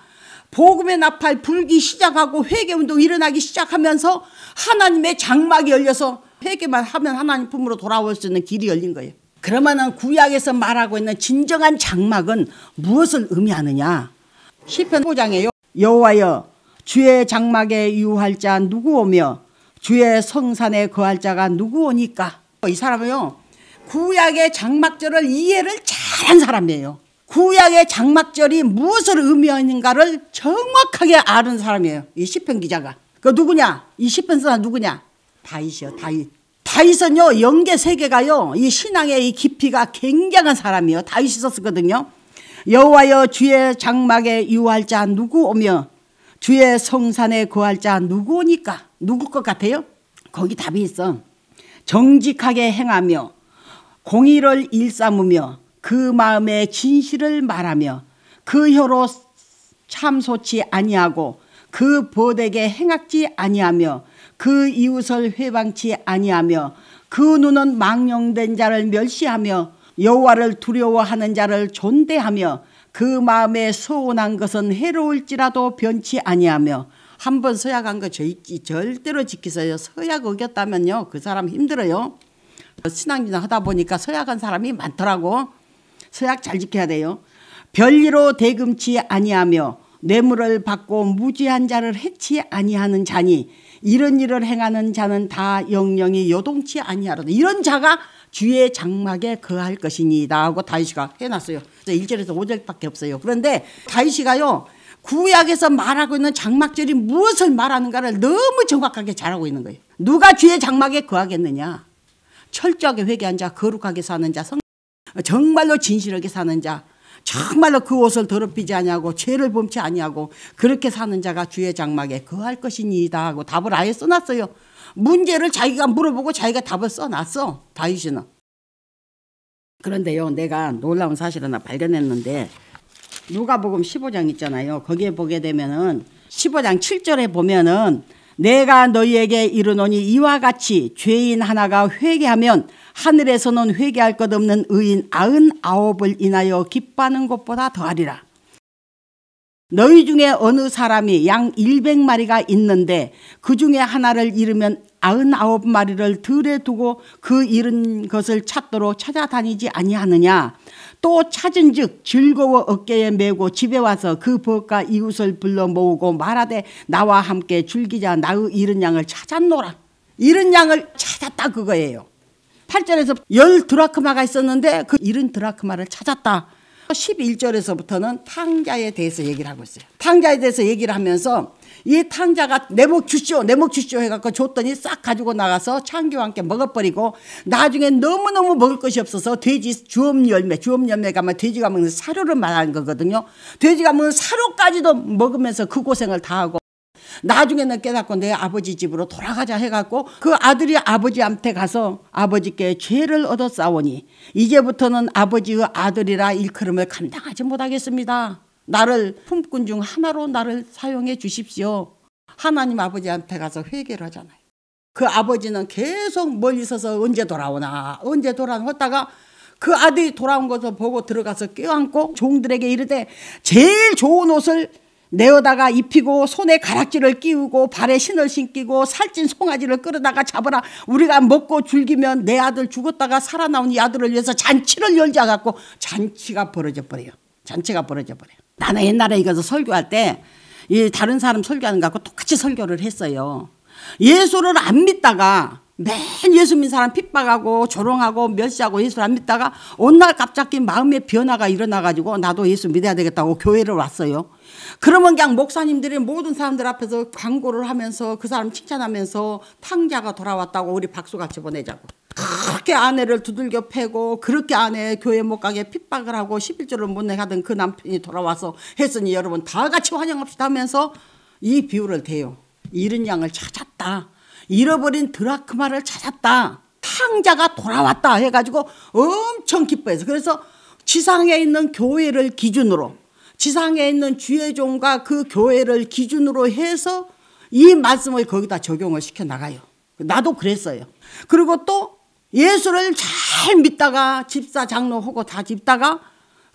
복음의 나팔 불기 시작하고 회개운동이 일어나기 시작하면서 하나님의 장막이 열려서 회개만 하면 하나님 품으로 돌아올 수 있는 길이 열린 거예요. 그러면은 구약에서 말하고 있는 진정한 장막은 무엇을 의미하느냐, 시편 5장에요. 여호와여, 주의 장막에 유할 자 누구 오며 주의 성산에 거할 자가 누구 오니까. 이 사람은요, 구약의 장막절을 이해를 잘한 사람이에요. 구약의 장막절이 무엇을 의미하는가를 정확하게 아는 사람이에요. 이 시편 기자가. 그 누구냐? 이 시편 쓰나 누구냐? 다윗이요. 다윗은요, 영계 세계가요, 이 신앙의 이 깊이가 굉장한 사람이에요. 다윗이 썼거든요. 여호와여, 주의 장막에 유할 자 누구 오며 주의 성산에 거할 자 누구 오니까. 누구 것 같아요? 거기 답이 있어. 정직하게 행하며 공의를 일삼으며 그 마음에 진실을 말하며 그 혀로 참소치 아니하고 그 벗에게 행악지 아니하며 그 이웃을 회방치 아니하며 그 눈은 망령된 자를 멸시하며 여호와를 두려워하는 자를 존대하며 그 마음에 서운한 것은 해로울지라도 변치 아니하며. 한번 서약한 거 절대로 지키세요. 서약 어겼다면요, 그 사람 힘들어요. 신앙진화 하다 보니까 서약한 사람이 많더라고. 서약 잘 지켜야 돼요. 별리로 대금치 아니하며 뇌물을 받고 무지한 자를 해치 아니하는 자니 이런 일을 행하는 자는 다 영영이 요동치 아니하로다. 이런 자가 주의 장막에 거할 것이니이다 하고 다윗이가 해놨어요. 1절에서 5절밖에 없어요. 그런데 다윗이가요, 구약에서 말하고 있는 장막절이 무엇을 말하는가를 너무 정확하게 잘하고 있는 거예요. 누가 주의 장막에 거하겠느냐? 철저하게 회개한 자, 거룩하게 사는 자, 정말로 진실하게 사는 자, 정말로 그 옷을 더럽히지 아니하고 죄를 범치 아니하고 그렇게 사는 자가 주의 장막에 거할 것이니이다 하고 답을 아예 써놨어요. 문제를 자기가 물어보고 자기가 답을 써놨어, 다윗이는. 그런데요, 내가 놀라운 사실을 하나 발견했는데, 누가복음 15장 있잖아요. 거기에 보게 되면은 15장 7절에 보면은 내가 너희에게 이르노니 이와 같이 죄인 하나가 회개하면 하늘에서는 회개할 것 없는 의인 99을 인하여 기뻐하는 것보다 더하리라. 너희 중에 어느 사람이 양 100마리가 있는데 그 중에 하나를 잃으면 99마리를 들에 두고 그 잃은 것을 찾도록 찾아다니지 아니하느냐. 또 찾은즉 즐거워 어깨에 메고 집에 와서 그 벗과 이웃을 불러 모으고 말하되 나와 함께 즐기자. 나의 잃은 양을 찾았노라. 잃은 양을 찾았다 그거예요. 8절에서 10드라크마가 있었는데 그 잃은 드라크마를 찾았다. 11절에서부터는 탕자에 대해서 얘기를 하고 있어요. 탕자에 대해서 얘기를 하면서 이 탕자가 내 목 주시오 내 목 주시오 해갖고 줬더니 싹 가지고 나가서 창기와 함께 먹어버리고 나중에 너무너무 먹을 것이 없어서 돼지 주엄열매 가면 돼지가 먹는 사료를 말하는 거거든요. 돼지가 먹는 사료까지도 먹으면서 그 고생을 다 하고 나중에는 깨닫고 내 아버지 집으로 돌아가자 해갖고 그 아들이 아버지한테 가서 아버지께 죄를 얻었사오니 이제부터는 아버지의 아들이라 일컬음을 감당하지 못하겠습니다. 나를 품꾼 중 하나로 나를 사용해 주십시오. 하나님 아버지한테 가서 회개를 하잖아요. 그 아버지는 계속 멀리 서서 언제 돌아오나 하다가 그 아들이 돌아온 것을 보고 들어가서 껴안고 종들에게 이르되 제일 좋은 옷을 내어다가 입히고 손에 가락지를 끼우고 발에 신을 신기고 살찐 송아지를 끌어다가 잡아라. 우리가 먹고 즐기면 내 아들 죽었다가 살아나온 이 아들을 위해서 잔치를 열자 갖고 잔치가 벌어져 버려요. 나는 옛날에 이것을 설교할 때 다른 사람 설교하는 것 같고 똑같이 설교를 했어요. 예수를 안 믿다가 맨 예수 믿는 사람 핍박하고 조롱하고 멸시하고 예수를 안 믿다가 어느 날 갑자기 마음의 변화가 일어나가지고 나도 예수 믿어야 되겠다고 교회를 왔어요. 그러면 그냥 목사님들이 모든 사람들 앞에서 광고를 하면서 그 사람 칭찬하면서 탕자가 돌아왔다고 우리 박수같이 보내자고. 그렇게 아내를 두들겨 패고 그렇게 아내 교회 못 가게 핍박을 하고 11조를 못 내가던 그 남편이 돌아와서 했으니 여러분 다 같이 환영합시다 하면서 이 비유를 대요. 잃은 양을 찾았다. 잃어버린 드라크마를 찾았다. 탕자가 돌아왔다 해가지고 엄청 기뻐해서 그래서 지상에 있는 교회를 기준으로 지상에 있는 주의 종과 그 교회를 기준으로 해서 이 말씀을 거기다 적용을 시켜 나가요. 나도 그랬어요. 그리고 또 예수를 잘 믿다가 집사 장로하고 다 집다가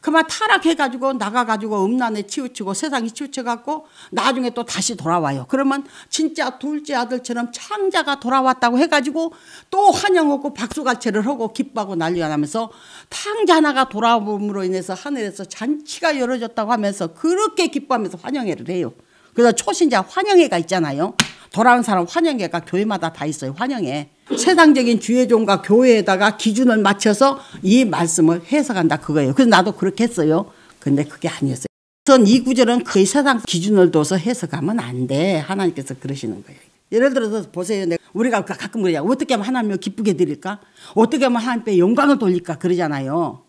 그만 타락해가지고 나가가지고 음란에 치우치고 세상이 치우쳐갖고 나중에 또 다시 돌아와요. 그러면 진짜 둘째 아들처럼 창자가 돌아왔다고 해가지고 또 환영하고 박수갈채를 하고 기뻐하고 난리가 나면서 탕자 하나가 돌아옴으로 인해서 하늘에서 잔치가 열어졌다고 하면서 그렇게 기뻐하면서 환영회를 해요. 그래서 초신자 환영회가 있잖아요. 돌아온 사람 환영회가 교회마다 다 있어요. 환영회. 세상적인 주의종과 교회에다가 기준을 맞춰서 이 말씀을 해석한다 그거예요. 그래서 나도 그렇게 했어요. 근데 그게 아니었어요. 우선 이 구절은 거의 세상 기준을 둬서 해석하면 안 돼. 하나님께서 그러시는 거예요. 예를 들어서 보세요. 우리가 가끔 그러잖아요. 어떻게 하면 하나님을 기쁘게 드릴까? 어떻게 하면 하나님께 영광을 돌릴까? 그러잖아요.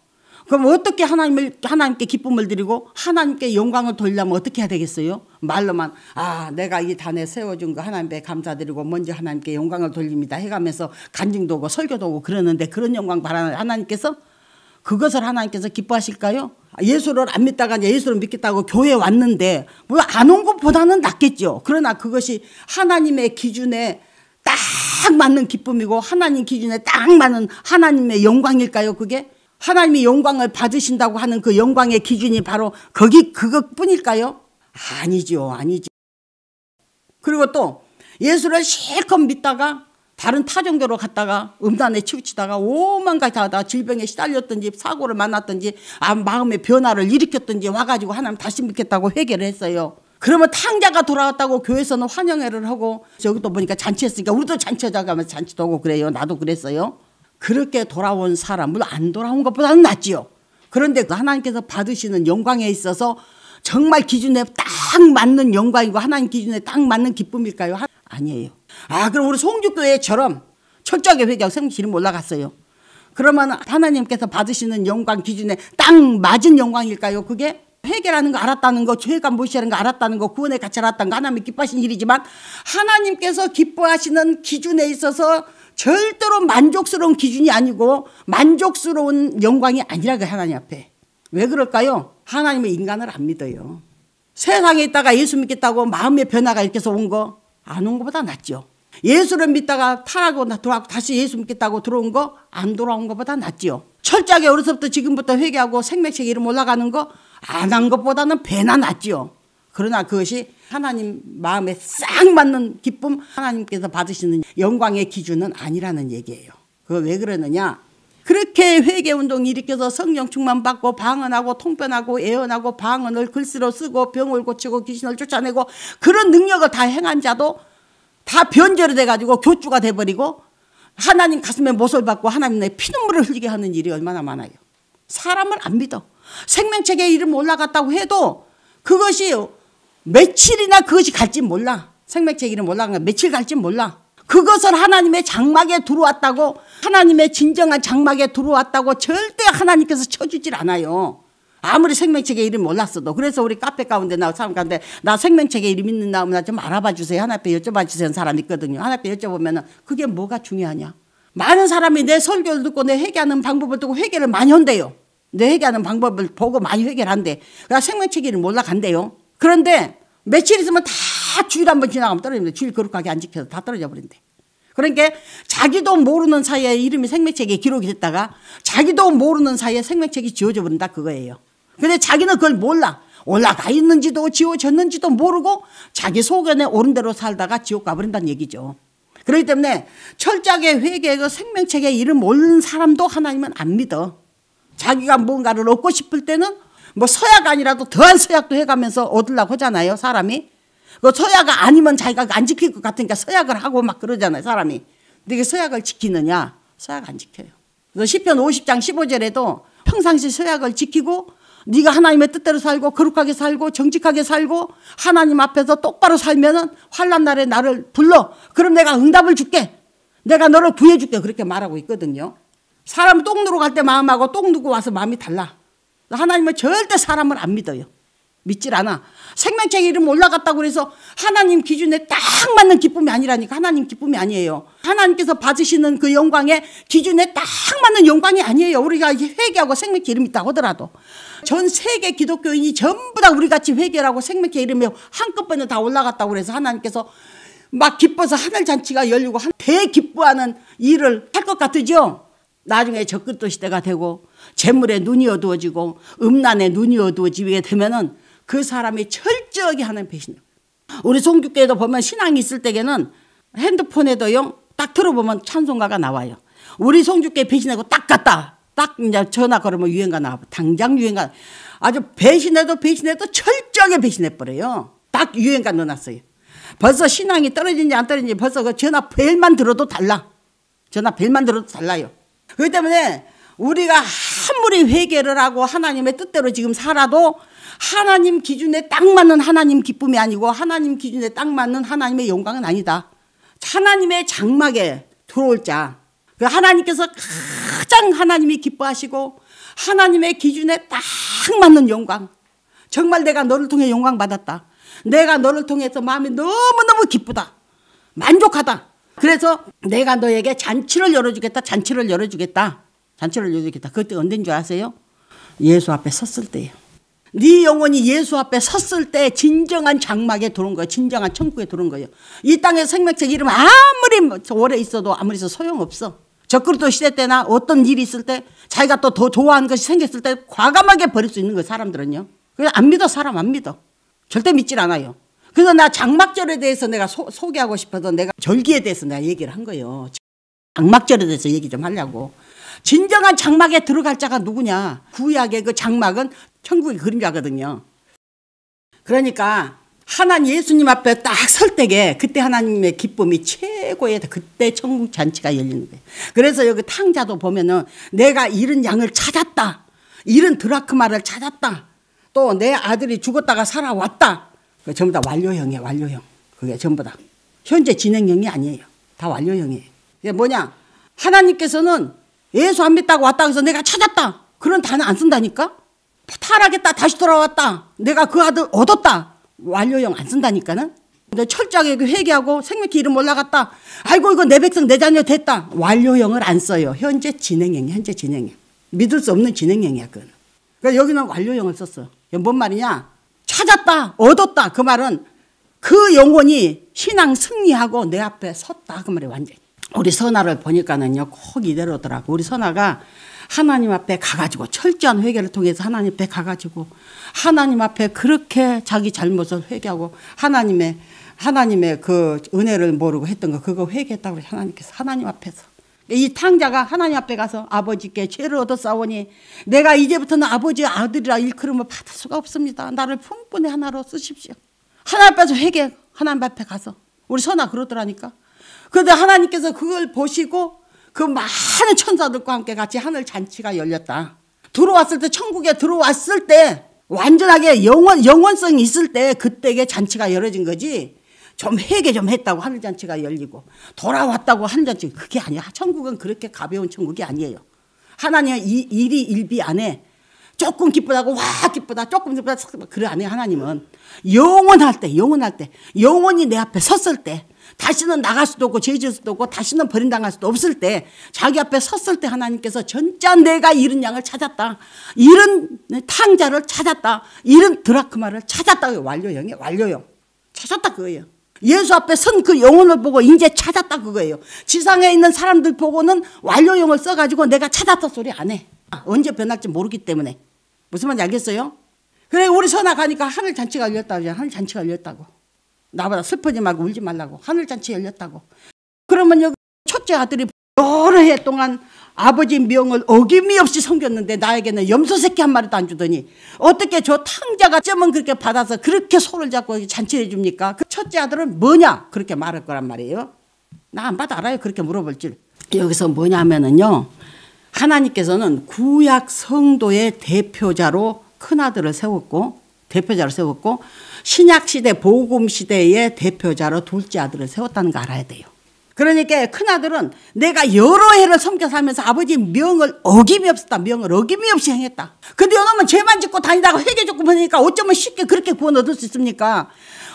그럼 어떻게 하나님께 기쁨을 드리고 하나님께 영광을 돌리려면 어떻게 해야 되겠어요? 말로만 내가 이 단에 세워준 거 하나님께 감사드리고 먼저 하나님께 영광을 돌립니다 해가면서 간증도 오고 설교도 오고 그러는데 그런 영광 바라는 하나님께서 그것을 하나님께서 기뻐하실까요? 예수를 안 믿다가 예수를 믿겠다고 교회에 왔는데 뭐 안 온 것보다는 낫겠죠. 그러나 그것이 하나님의 기준에 딱 맞는 기쁨이고 하나님 기준에 딱 맞는 하나님의 영광일까요? 그게? 하나님이 영광을 받으신다고 하는 그 영광의 기준이 바로 그것뿐일까요? 아니죠. 그리고 또 예수를 실컷 믿다가 다른 타종교로 갔다가 음란에 치우치다가 오만 가지 다 질병에 시달렸든지 사고를 만났든지 마음의 변화를 일으켰든지 와가지고 하나님 다시 믿겠다고 회개를 했어요. 그러면 탕자가 돌아왔다고 교회에서는 환영회를 하고 저기도 보니까 잔치했으니까 우리도 잔치하자고 하면서 잔치도 하고 그래요. 나도 그랬어요. 그렇게 돌아온 사람, 물론 안 돌아온 것보다는 낫지요. 그런데 하나님께서 받으시는 영광에 있어서 정말 기준에 딱 맞는 영광이고 하나님 기준에 딱 맞는 기쁨일까요? 아니에요. 그럼 우리 송주교회처럼 철저하게 회개하고 생명 기름 올라갔어요. 그러면 하나님께서 받으시는 영광 기준에 딱 맞은 영광일까요? 그게 회개라는 거 알았다는 거, 죄가 무엇이라는 거 알았다는 거, 구원의 가치를 알았다는 거 하나님이 기뻐하시는 일이지만 하나님께서 기뻐하시는 기준에 있어서 절대로 만족스러운 기준이 아니고 만족스러운 영광이 아니라 그 하나님 앞에. 왜 그럴까요? 하나님은 인간을 안 믿어요. 세상에 있다가 예수 믿겠다고 마음의 변화가 이렇게 해서 온 거 안 온 것보다 낫죠. 예수를 믿다가 타락하고 돌아가고 다시 예수 믿겠다고 들어온 거 안 돌아온 것보다 낫지요. 철저하게 어려서부터 지금부터 회개하고 생명책 이름 올라가는 거 안 한 것보다는 배나 낫지요. 그러나 그것이 하나님 마음에 싹 맞는 기쁨, 하나님께서 받으시는 영광의 기준은 아니라는 얘기예요. 그거 왜 그러느냐? 그렇게 회개운동 일으켜서 성령 충만 받고 방언하고 통변하고 예언하고 방언을 글씨로 쓰고 병을 고치고 귀신을 쫓아내고 그런 능력을 다 행한 자도 다 변절이 돼가지고 교주가 돼버리고 하나님 가슴에 못을 받고 하나님 내 피눈물을 흘리게 하는 일이 얼마나 많아요. 사람을 안 믿어. 생명책에 이름 올라갔다고 해도 그것이 며칠이나 그것이 갈지 몰라. 생명책 이름 올라간 거 며칠 갈지 몰라. 그것을 하나님의 장막에 들어왔다고, 하나님의 진정한 장막에 들어왔다고 절대 하나님께서 쳐주질 않아요. 아무리 생명책에 이름 몰랐어도. 그래서 우리 카페 가운데 나 사람 가운데 나 생명책에 이름 있는 나오면 나 좀 알아봐 주세요. 하나님께 여쭤봐 주세요. 사람 있거든요. 하나님께 여쭤보면 그게 뭐가 중요하냐. 많은 사람이 내 설교를 듣고 내 회개하는 방법을 듣고 회개를 많이 한대요. 내 회개하는 방법을 보고 많이 회개를 한대. 그러니까 생명책 이름 올라간대요. 그런데 며칠 있으면 다 주일 한번 지나가면 떨어집니다. 주일 거룩하게 안 지켜서 다 떨어져 버린대. 그러니까 자기도 모르는 사이에 이름이 생명책에 기록이 됐다가 자기도 모르는 사이에 생명책이 지워져 버린다 그거예요. 근데 자기는 그걸 몰라. 올라가 있는지도 지워졌는지도 모르고 자기 속에 옳은 대로 살다가 지옥 가버린다는 얘기죠. 그렇기 때문에 철저하게 회개하고 생명책에 이름 올린 사람도 하나님은 안 믿어. 자기가 뭔가를 얻고 싶을 때는 뭐 서약 아니라도 더한 서약도 해가면서 얻으려고 하잖아요. 사람이. 그 서약 아니면 자기가 안 지킬 것 같으니까 서약을 하고 막 그러잖아요. 사람이. 근데 그 서약을 지키느냐? 서약 안 지켜요. 그래서 시편 50장 15절에도 평상시 서약을 지키고 네가 하나님의 뜻대로 살고 거룩하게 살고 정직하게 살고 하나님 앞에서 똑바로 살면은 환난 날에 나를 불러. 그럼 내가 응답을 줄게. 내가 너를 구해줄게. 그렇게 말하고 있거든요. 사람 똥 누러 갈 때 마음하고 똥 누고 와서 마음이 달라. 하나님은 절대 사람을 안 믿어요. 믿질 않아. 생명책 이름 올라갔다고 해서 하나님 기준에 딱 맞는 기쁨이 아니라니까. 하나님 기쁨이 아니에요. 하나님께서 받으시는 그 영광의 기준에 딱 맞는 영광이 아니에요. 우리가 회개하고 생명책 이름이 있다고 하더라도 전 세계 기독교인이 전부 다 우리같이 회개하고 생명책 이름이 한꺼번에 다 올라갔다고 그래서 하나님께서 막 기뻐서 하늘잔치가 열리고 대기뻐하는 일을 할 것 같으죠. 나중에 적그리스도 시대가 되고 재물에 눈이 어두워지고 음란에 눈이 어두워지게 되면은 그 사람이 철저하게 하는 배신이에요. 우리 송주교에도 보면 신앙이 있을 때에는 핸드폰에도요 딱 들어보면 찬송가가 나와요. 우리 송주교에 배신하고 딱 갔다. 딱 이제 전화 걸으면 유행가 나와. 당장 유행가. 아주 배신해도 철저하게 배신해버려요. 딱 유행가 넣어놨어요. 벌써 신앙이 떨어진지 안 떨어진지 벌써 그 전화 벨만 들어도 달라. 전화 벨만 들어도 달라요. 그렇기 때문에 우리가 아무리 회개를 하고 하나님의 뜻대로 지금 살아도 하나님 기준에 딱 맞는 하나님 기쁨이 아니고 하나님 기준에 딱 맞는 하나님의 영광은 아니다. 하나님의 장막에 들어올 자. 하나님께서 가장 하나님이 기뻐하시고 하나님의 기준에 딱 맞는 영광. 정말 내가 너를 통해 영광 받았다. 내가 너를 통해서 마음이 너무너무 기쁘다. 만족하다. 그래서 내가 너에게 잔치를 열어주겠다. 잔치를 열어주겠다. 그때 언제인 줄 아세요? 예수 앞에 섰을 때예요. 네 영혼이 예수 앞에 섰을 때 진정한 장막에 들어온 거예요. 진정한 천국에 들어온 거예요. 이 땅에 생명책 이름 아무리 오래 있어도 아무리 있어도 소용없어. 적그리스도 시대 때나 어떤 일이 있을 때 자기가 또 더 좋아하는 것이 생겼을 때 과감하게 버릴 수 있는 거예요. 사람들은요. 그래서 안 믿어. 사람 안 믿어. 절대 믿질 않아요. 그래서 나 장막절에 대해서 내가 소개하고 싶어서 내가 절기에 대해서 내가 얘기를 한 거예요. 장막절에 대해서 얘기 좀 하려고. 진정한 장막에 들어갈 자가 누구냐. 구약의 그 장막은 천국의 그림자거든요. 그러니까 하나님 예수님 앞에 딱 설 때에 그때 하나님의 기쁨이 최고의 그때 천국 잔치가 열리는 거예요. 그래서 여기 탕자도 보면은 내가 잃은 양을 찾았다. 잃은 드라크마를 찾았다. 또 내 아들이 죽었다가 살아왔다. 그 전부 다 완료형이에요. 완료형. 그게 전부 다. 현재 진행형이 아니에요. 다 완료형이에요. 이게 뭐냐. 하나님께서는 예수 안 믿다고 왔다고 해서 내가 찾았다. 그런 단어 안 쓴다니까. 타락했다. 다시 돌아왔다. 내가 그 아들 얻었다. 완료형 안 쓴다니까는. 근데 철저하게 회개하고 생명기 이름 올라갔다. 아이고 이거 내 백성 내 자녀 됐다. 완료형을 안 써요. 현재 진행형. 현재 진행형. 믿을 수 없는 진행형이야. 그건. 그러니까 여기는 완료형을 썼어. 이게 뭔 말이냐. 찾았다. 얻었다. 그 말은 그 영혼이 신앙 승리하고 내 앞에 섰다. 그 말이 완전히. 우리 선아를 보니까는요 꼭 이대로더라고. 우리 선아가 하나님 앞에 가가지고 철저한 회개를 통해서 하나님 앞에 가가지고 하나님 앞에 그렇게 자기 잘못을 회개하고 하나님의 그 은혜를 모르고 했던 거 그거 회개했다고 하나님께서 하나님 앞에서 이 탕자가 하나님 앞에 가서 아버지께 죄를 얻었사오니 내가 이제부터는 아버지의 아들이라 일컬음을 받을 수가 없습니다. 나를 품꾼의 하나로 쓰십시오. 하나님 앞에서 회개 하나님 앞에 가서 우리 선아 그러더라니까. 그런데 하나님께서 그걸 보시고 그 많은 천사들과 함께 같이 하늘 잔치가 열렸다. 들어왔을 때 천국에 들어왔을 때 완전하게 영원성이 있을 때 그때에 잔치가 열어진 거지. 좀 회개 좀 했다고 하늘잔치가 열리고 돌아왔다고 하늘잔치 그게 아니야. 천국은 그렇게 가벼운 천국이 아니에요. 하나님은 일이 일비 안에 조금 기쁘다고 와 기쁘다 조금 기쁘다 그래 안 해요. 하나님은 영원할 때 영원히 내 앞에 섰을 때 다시는 나갈 수도 없고 죄질 수도 없고 다시는 버림당할 수도 없을 때 자기 앞에 섰을 때 하나님께서 진짜 내가 잃은 양을 찾았다. 잃은 탕자를 찾았다. 잃은 드라크마를 찾았다. 완료형이에요. 완료형. 찾았다 그거예요. 예수 앞에 선 그 영혼을 보고 이제 찾았다 그거예요. 지상에 있는 사람들 보고는 완료형을 써가지고 내가 찾았다 소리 안 해. 언제 변할지 모르기 때문에. 무슨 말인지 알겠어요? 그래 우리 선아 가니까 하늘잔치가 열렸다고 하늘잔치가 열렸다고. 나보다 슬프지 말고 울지 말라고. 하늘잔치 열렸다고. 그러면 여기 첫째 아들이 여러 해 동안 아버지 명을 어김이 없이 섬겼는데 나에게는 염소 새끼 한 마리도 안 주더니 어떻게 저 탕자가 점은 그렇게 받아서 그렇게 손을 잡고 잔치를 해줍니까? 그 첫째 아들은 뭐냐? 그렇게 말할 거란 말이에요. 나 안 봐도 알아요. 그렇게 물어볼 줄. 여기서 뭐냐면은요. 하나님께서는 구약 성도의 대표자로 큰아들을 세웠고 신약시대 복음시대의 대표자로 둘째 아들을 세웠다는 거 알아야 돼요. 그러니까 큰아들은 내가 여러 해를 섬겨서 하면서 아버지 명을 어김이 없었다. 명을 어김이 없이 행했다. 근데 이놈은 죄만 짓고 다니다가 회개 조금 하니까 어쩌면 쉽게 그렇게 구원 얻을 수 있습니까?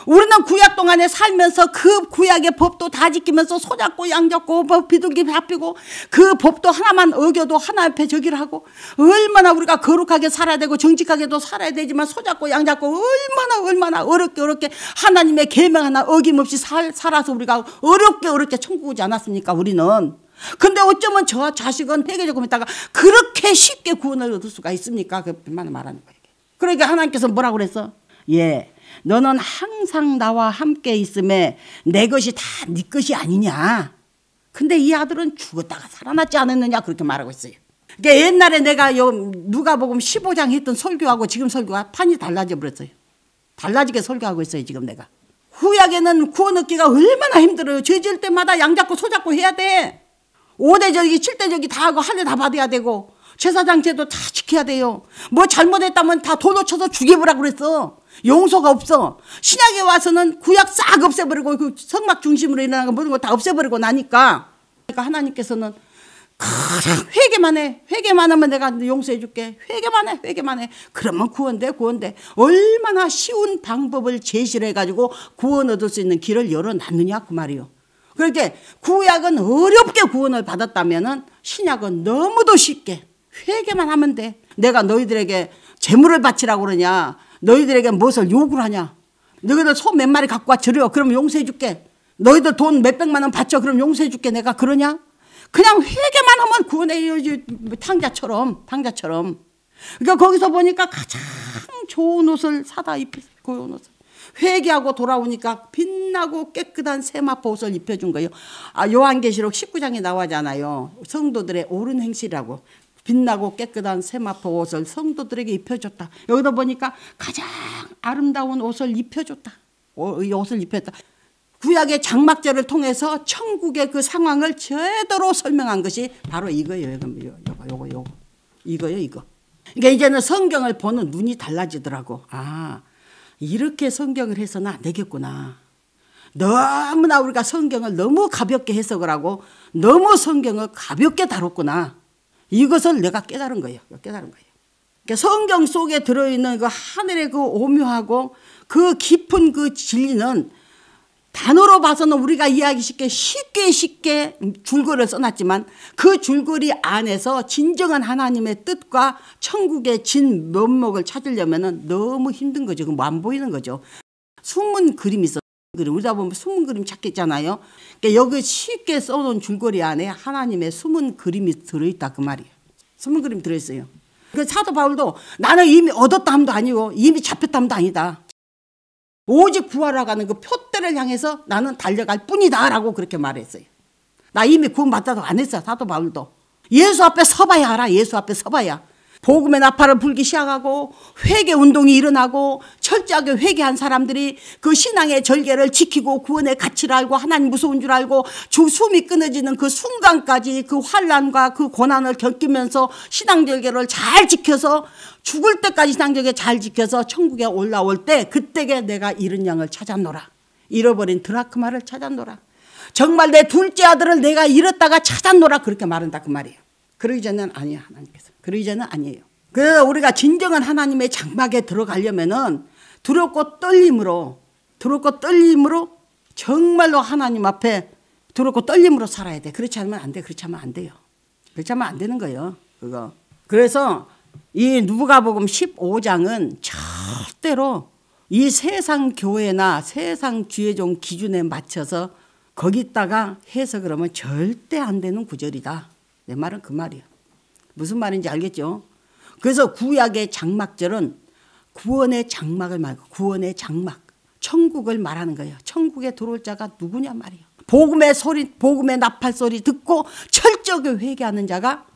우리는 구약 동안에 살면서 그 구약의 법도 다 지키면서 소잡고 양잡고 비둘기 잡히고 그 법도 하나만 어겨도 하나 앞에 저기를 하고 얼마나 우리가 거룩하게 살아야 되고 정직하게도 살아야 되지만 소잡고 양잡고 얼마나 어렵게 하나님의 계명 하나 어김없이 살아서 우리가 어렵게 천국 오지 않았습니까? 우리는. 근데 어쩌면 저 자식은 회개 조금 있다가 그렇게 쉽게 구원을 얻을 수가 있습니까? 그 말을 말하는 거예요. 그러니까 하나님께서 뭐라고 그랬어? 예. 너는 항상 나와 함께 있음에 내 것이 다 네 것이 아니냐. 근데 이 아들은 죽었다가 살아났지 않았느냐 그렇게 말하고 있어요. 그러니까 옛날에 내가 누가복음 15장 했던 설교하고 지금 설교가 판이 달라져 버렸어요. 달라지게 설교하고 있어요 지금 내가. 구약에는 구원 얻기가 얼마나 힘들어요. 죄 지을 때마다 양 잡고 소 잡고 해야 돼. 5대절기 7대절기 다 하고 할례 다 받아야 되고 제사장제도 다 지켜야 돼요. 뭐 잘못했다면 다 도로 쳐서 죽여보라고 그랬어. 용서가 없어. 신약에 와서는 구약 싹 없애버리고 그 성막 중심으로 일어나는 모든 거 다 없애버리고 나니까 그러니까 하나님께서는 회개만 하면 내가 용서해 줄게. 회개만 해. 그러면 구원돼. 얼마나 쉬운 방법을 제시를 해가지고 구원 얻을 수 있는 길을 열어놨느냐 그 말이요. 그렇게 구약은 어렵게 구원을 받았다면은 신약은 너무도 쉽게 회개만 하면 돼. 내가 너희들에게 재물을 바치라고 그러냐? 너희들에게 무엇을 요구를 하냐? 너희들 소 몇 마리 갖고 와 드려. 그럼 용서해 줄게. 너희들 돈 몇백만 원 바쳐. 그럼 용서해 줄게. 내가 그러냐? 그냥 회개만 하면 구원해요. 탕자처럼. 그러니까 거기서 보니까 가장 좋은 옷을 사다 입혔어요. 고운 옷을. 회개하고 돌아오니까 빛나고 깨끗한 세마포 옷을 입혀준 거예요. 요한계시록 19장에 나와잖아요. 성도들의 옳은 행실이라고. 빛나고 깨끗한 세마포 옷을 성도들에게 입혀줬다. 여기다 보니까 가장 아름다운 옷을 입혀줬다. 이 옷을 입혔다. 구약의 장막절을 통해서 천국의 그 상황을 제대로 설명한 것이 바로 이거예요. 이거. 그러니까 이제는 성경을 보는 눈이 달라지더라고. 이렇게 성경을 해서는 안 되겠구나. 너무나 우리가 성경을 너무 가볍게 해석을 하고 너무 성경을 가볍게 다뤘구나. 이것을 내가 깨달은 거예요. 그러니까 성경 속에 들어있는 그 하늘의 그 오묘하고 그 깊은 그 진리는 단어로 봐서는 우리가 이해하기 쉽게 줄거리를 써놨지만 그 줄거리 안에서 진정한 하나님의 뜻과 천국의 진 면목을 찾으려면 너무 힘든 거죠. 안 보이는 거죠. 숨은 그림이 있어. 우리가 보면 숨은 그림 찾겠잖아요. 그러니까 여기 쉽게 써놓은 줄거리 안에 하나님의 숨은 그림이 들어있다 그 말이에요. 선물 그림 들어있어요. 그 사도 바울도 나는 이미 얻었다함도 아니고 이미 잡혔다함도 아니다. 오직 구하러 가는 그 표대를 향해서 나는 달려갈 뿐이다 라고 그렇게 말했어요. 나 이미 구원받다도 안 했어요. 사도 바울도. 예수 앞에 서봐야 알아. 예수 앞에 서봐야. 복음의 나팔을 불기 시작하고 회개 운동이 일어나고 철저하게 회개한 사람들이 그 신앙의 절개를 지키고 구원의 가치를 알고 하나님 무서운 줄 알고 숨이 끊어지는 그 순간까지 그 환난과 그 고난을 겪으면서 신앙 절개를 잘 지켜서 죽을 때까지 신앙 절개 잘 지켜서 천국에 올라올 때 그때에 내가 잃은 양을 찾았노라. 잃어버린 드라크마를 찾았노라. 정말 내 둘째 아들을 내가 잃었다가 찾았노라 그렇게 말한다 그 말이에요. 그러기 전에는 아니야 하나님께서. 그러기 전에는 아니에요. 그래서 우리가 진정한 하나님의 장막에 들어가려면은 두렵고 떨림으로 정말로 하나님 앞에 두렵고 떨림으로 살아야 돼. 그렇지 않으면 안 돼. 그렇지 않으면 안 돼요. 그렇지 않으면 안 되는 거예요. 그거. 그래서 이 누가복음 15장은 절대로 이 세상 교회나 세상 주의종 기준에 맞춰서 거기다가 해석을 하면 절대 안 되는 구절이다. 내 말은 그 말이에요. 무슨 말인지 알겠죠? 그래서 구약의 장막절은 구원의 장막을 말고 구원의 장막, 천국을 말하는 거예요. 천국에 들어올 자가 누구냐 말이에요. 복음의 소리, 복음의 나팔 소리 듣고 철저하게 회개하는 자가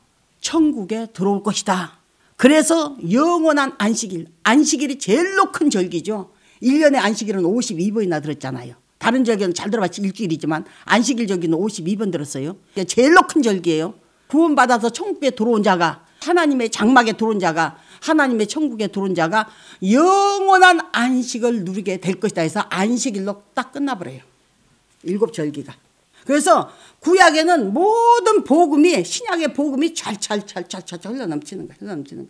천국에 들어올 것이다. 그래서 영원한 안식일, 안식일이 제일로 큰 절기죠. 1년에 안식일은 52번이나 들었잖아요. 다른 절기는 잘 들어봤지 일주일이지만 안식일 절기는 52번 들었어요. 제일로 큰 절기예요. 구원받아서 천국에 들어온 자가 하나님의 장막에 들어온 자가 하나님의 천국에 들어온 자가 영원한 안식을 누리게 될 것이다 해서 안식일로 딱 끝나버려요. 7절기가. 그래서 구약에는 모든 복음이 신약의 복음이 찰찰 흘러넘치는 거예요.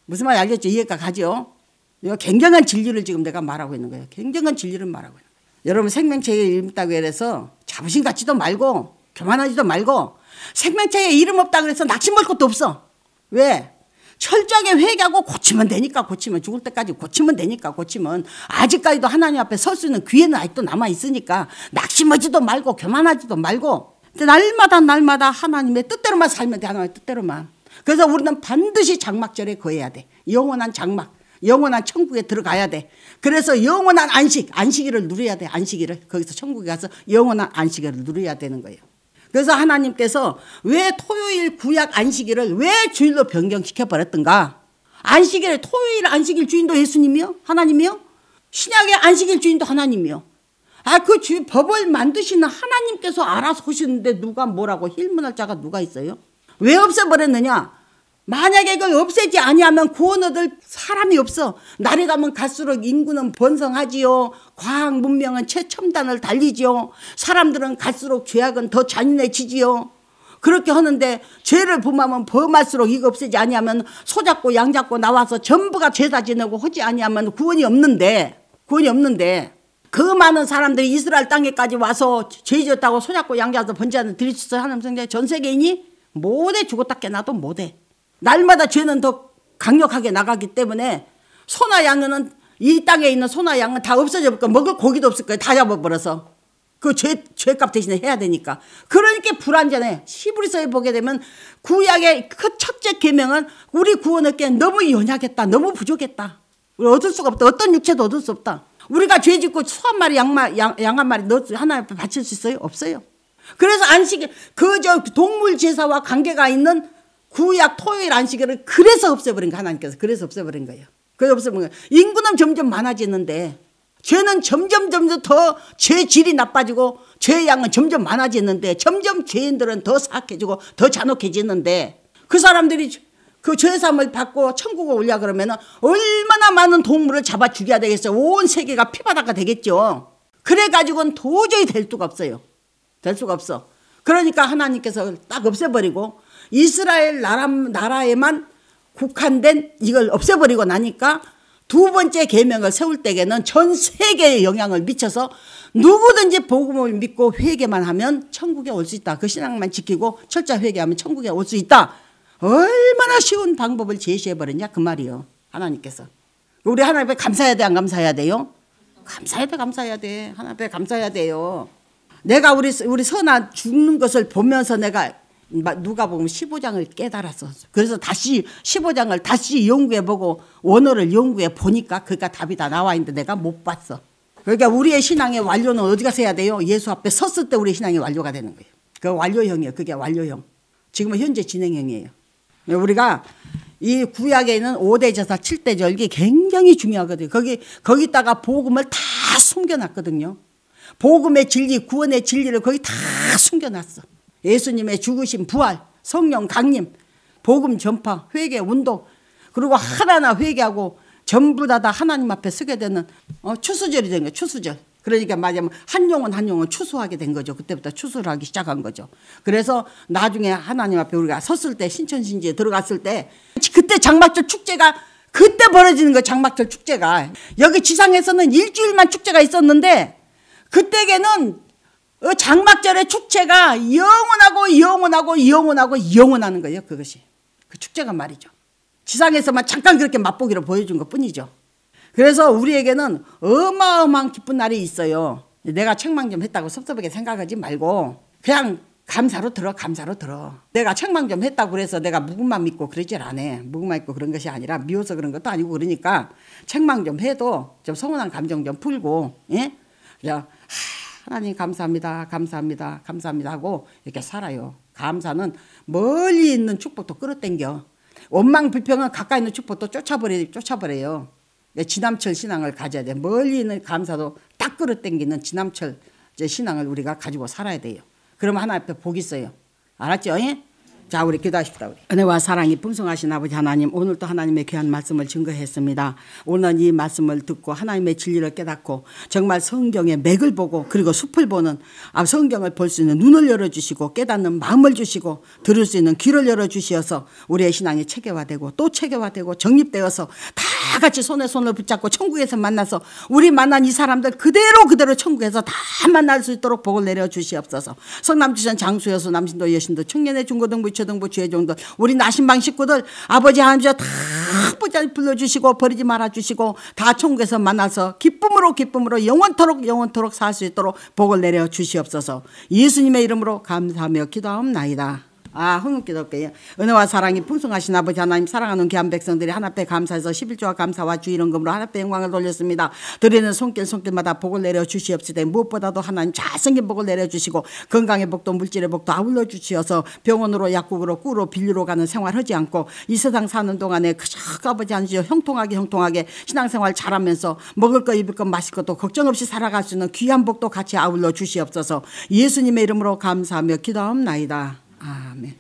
무슨 말인지 알겠죠? 이해가 가죠? 이거 굉장한 진리를 지금 내가 말하고 있는 거예요. 굉장한 진리를 말하고 있는 거예요. 여러분 생명책에 이름 있다고 해서 자부심 갖지도 말고 교만하지도 말고 생명책에 이름 없다고 해서 낙심할 것도 없어. 왜? 철저하게 회개하고 고치면 되니까 고치면 죽을 때까지 고치면 되니까 고치면 아직까지도 하나님 앞에 설 수 있는 기회는 아직도 남아있으니까 낙심하지도 말고 교만하지도 말고 날마다 하나님의 뜻대로만 살면 돼. 하나님의 뜻대로만. 그래서 우리는 반드시 장막절에 거해야 돼. 영원한 장막, 영원한 천국에 들어가야 돼. 그래서 영원한 안식일을 누려야 돼. 안식일을. 거기서 천국에 가서 영원한 안식일을 누려야 되는 거예요. 그래서 하나님께서 왜 토요일 구약 안식일을 왜 주일로 변경시켜 버렸던가? 안식일, 토요일 안식일 주인도 예수님이요? 하나님이요? 신약의 안식일 주인도 하나님이요. 그 법을 만드시는 하나님께서 알아서 하시는데 누가 뭐라고 힐문할 자가 누가 있어요? 왜 없애버렸느냐? 만약에 그걸 없애지 아니하면 구원 얻을 사람이 없어. 날이 가면 갈수록 인구는 번성하지요. 과학 문명은 최첨단을 달리지요. 사람들은 갈수록 죄악은 더 잔인해지지요. 그렇게 하는데 죄를 범하면 범할수록 이거 없애지 아니하면 소잡고 양잡고 나와서 전부가 제사 지내고 하지 아니하면 구원이 없는데 그 많은 사람들이 이스라엘 땅에까지 와서 죄 지었다고 소잡고 양잡아서 번제하는 드릴 수 있어요? 하나님 성자 전 세계인이 못해. 죽었다 깨나도 못해. 날마다 죄는 더 강력하게 나가기 때문에 소나 양은 이 땅에 있는 소나 양은 다 없어져 버릴 거야. 먹을 고기도 없을 거야. 다 잡아버려서. 그 죄값 대신에 해야 되니까. 그러니까 불완전해. 히브리서에 보게 되면 구약의 그 첫째 계명은 우리 구원 얻기에 너무 연약했다. 너무 부족했다. 우리 얻을 수가 없다. 어떤 육체도 얻을 수 없다. 우리가 죄 짓고 소 한 마리 양 한 마리 하나님 앞에 바칠 수 있어요? 없어요. 그래서 안식일 동물 제사와 관계가 있는 구약 토요일 안식일을 그래서 없애버린 거예요. 하나님께서 그래서 없애버린 거예요. 그래서 없애버린 거예요. 인구는 점점 많아지는데 죄는 점점 더 죄 질이 나빠지고 죄의 양은 점점 많아지는데 점점 죄인들은 더 사악해지고 더 잔혹해지는데 그 사람들이 그 죄사함을 받고 천국에 올려 그러면 얼마나 많은 동물을 잡아 죽여야 되겠어요. 온 세계가 피바다가 되겠죠. 그래가지고는 도저히 될 수가 없어요. 될 수가 없어. 그러니까 하나님께서 딱 없애버리고 이스라엘 나라에만 국한된 이걸 없애버리고 나니까 두 번째 계명을 세울 때에는 전 세계에 영향을 미쳐서 누구든지 복음을 믿고 회개만 하면 천국에 올 수 있다. 그 신앙만 지키고 철저히 회개하면 천국에 올 수 있다. 얼마나 쉬운 방법을 제시해버렸냐 그 말이요. 하나님께서. 우리 하나님 앞에 감사해야 돼 안 감사해야 돼요? 감사해야 돼. 하나님 앞에 감사해야 돼요. 내가 우리 선아 죽는 것을 보면서 내가 누가복음 15장을 깨달았어. 그래서 다시 15장을 다시 연구해보고 원어를 연구해보니까 그가 답이 다 나와 있는데 내가 못 봤어. 그러니까 우리의 신앙의 완료는 어디 가서 해야 돼요? 예수 앞에 섰을 때 우리의 신앙이 완료가 되는 거예요. 그 완료형이에요. 그게 완료형. 지금은 현재 진행형이에요. 우리가 이 구약에 있는 5대 제사 7대 절기 굉장히 중요하거든요. 거기다가 복음을 다 숨겨놨거든요. 복음의 진리, 구원의 진리를 거기 다 숨겨놨어. 예수님의 죽으심, 부활, 성령 강림, 복음 전파, 회개, 운동, 그리고 하나하나 회개하고 전부 다 하나님 앞에 서게 되는 추수절이 된 거예요. 추수절. 그러니까 말하자면 한 영혼 추수하게 된 거죠. 그때부터 추수를 하기 시작한 거죠. 그래서 나중에 하나님 앞에 우리가 섰을 때 신천신지에 들어갔을 때 그때 장막절 축제가 그때 벌어지는 거예요. 장막절 축제가. 여기 지상에서는 일주일만 축제가 있었는데 그때에는 장막절의 축제가 영원하는 거예요. 그것이. 그 축제가 말이죠. 지상에서만 잠깐 그렇게 맛보기로 보여준 것 뿐이죠. 그래서 우리에게는 어마어마한 기쁜 날이 있어요. 내가 책망 좀 했다고 섭섭하게 생각하지 말고 그냥 감사로 들어. 내가 책망 좀 했다고 그래서 내가 묵음만 믿고 그러질 않아. 묵음만 믿고 그런 것이 아니라 미워서 그런 것도 아니고 그러니까 책망 좀 해도 좀 서운한 감정 좀 풀고 그냥 하나님 감사합니다 하고 이렇게 살아요. 감사는 멀리 있는 축복도 끌어당겨. 원망 불평은 가까이 있는 축복도 쫓아버려요. 지남철 신앙을 가져야 돼. 멀리 있는 감사도 딱 끌어당기는 지남철 신앙을 우리가 가지고 살아야 돼요. 그러면 하나님 앞에 복이 있어요. 알았죠? 자, 우리 기도하십시다. 우리. 은혜와 사랑이 풍성하신 아버지 하나님, 오늘도 하나님의 귀한 말씀을 증거했습니다. 오늘 이 말씀을 듣고 하나님의 진리를 깨닫고 정말 성경의 맥을 보고 그리고 숲을 보는 성경을 볼 수 있는 눈을 열어주시고 깨닫는 마음을 주시고 들을 수 있는 귀를 열어주시어서 우리의 신앙이 체계화되고 또 체계화되고 정립되어서 다 같이 손에 손을 붙잡고 천국에서 만나서 우리 만난 이 사람들 그대로 천국에서 다 만날 수 있도록 복을 내려주시옵소서. 성남주천 장수여수 남신도 여신도 청년의 중고등부 초등부 주의종들 우리 나신방 식구들 아버지 하나님 다 불러주시고 버리지 말아주시고 다 천국에서 만나서 기쁨으로 영원토록 살 수 있도록 복을 내려주시옵소서. 예수님의 이름으로 감사하며 기도하옵나이다. 흥금 기도할게요. 은혜와 사랑이 풍성하신 아버지 하나님, 사랑하는 귀한 백성들이 하나 앞에 감사해서 11조와 감사와 주일헌금으로 하나 앞에 영광을 돌렸습니다. 드리는 손길마다 복을 내려주시옵시되 무엇보다도 하나님 잘생긴 복을 내려주시고 건강의 복도 물질의 복도 아울러 주시어서 병원으로 약국으로 꾸로 빌리로 가는 생활하지 않고 이 세상 사는 동안에 그저 아버지 하나님 형통하게 신앙생활 잘하면서 먹을 거 입을 거 마실 것도 걱정 없이 살아갈 수 있는 귀한 복도 같이 아울러 주시옵소서. 예수님의 이름으로 감사하며 기도하옵나이다. 아멘.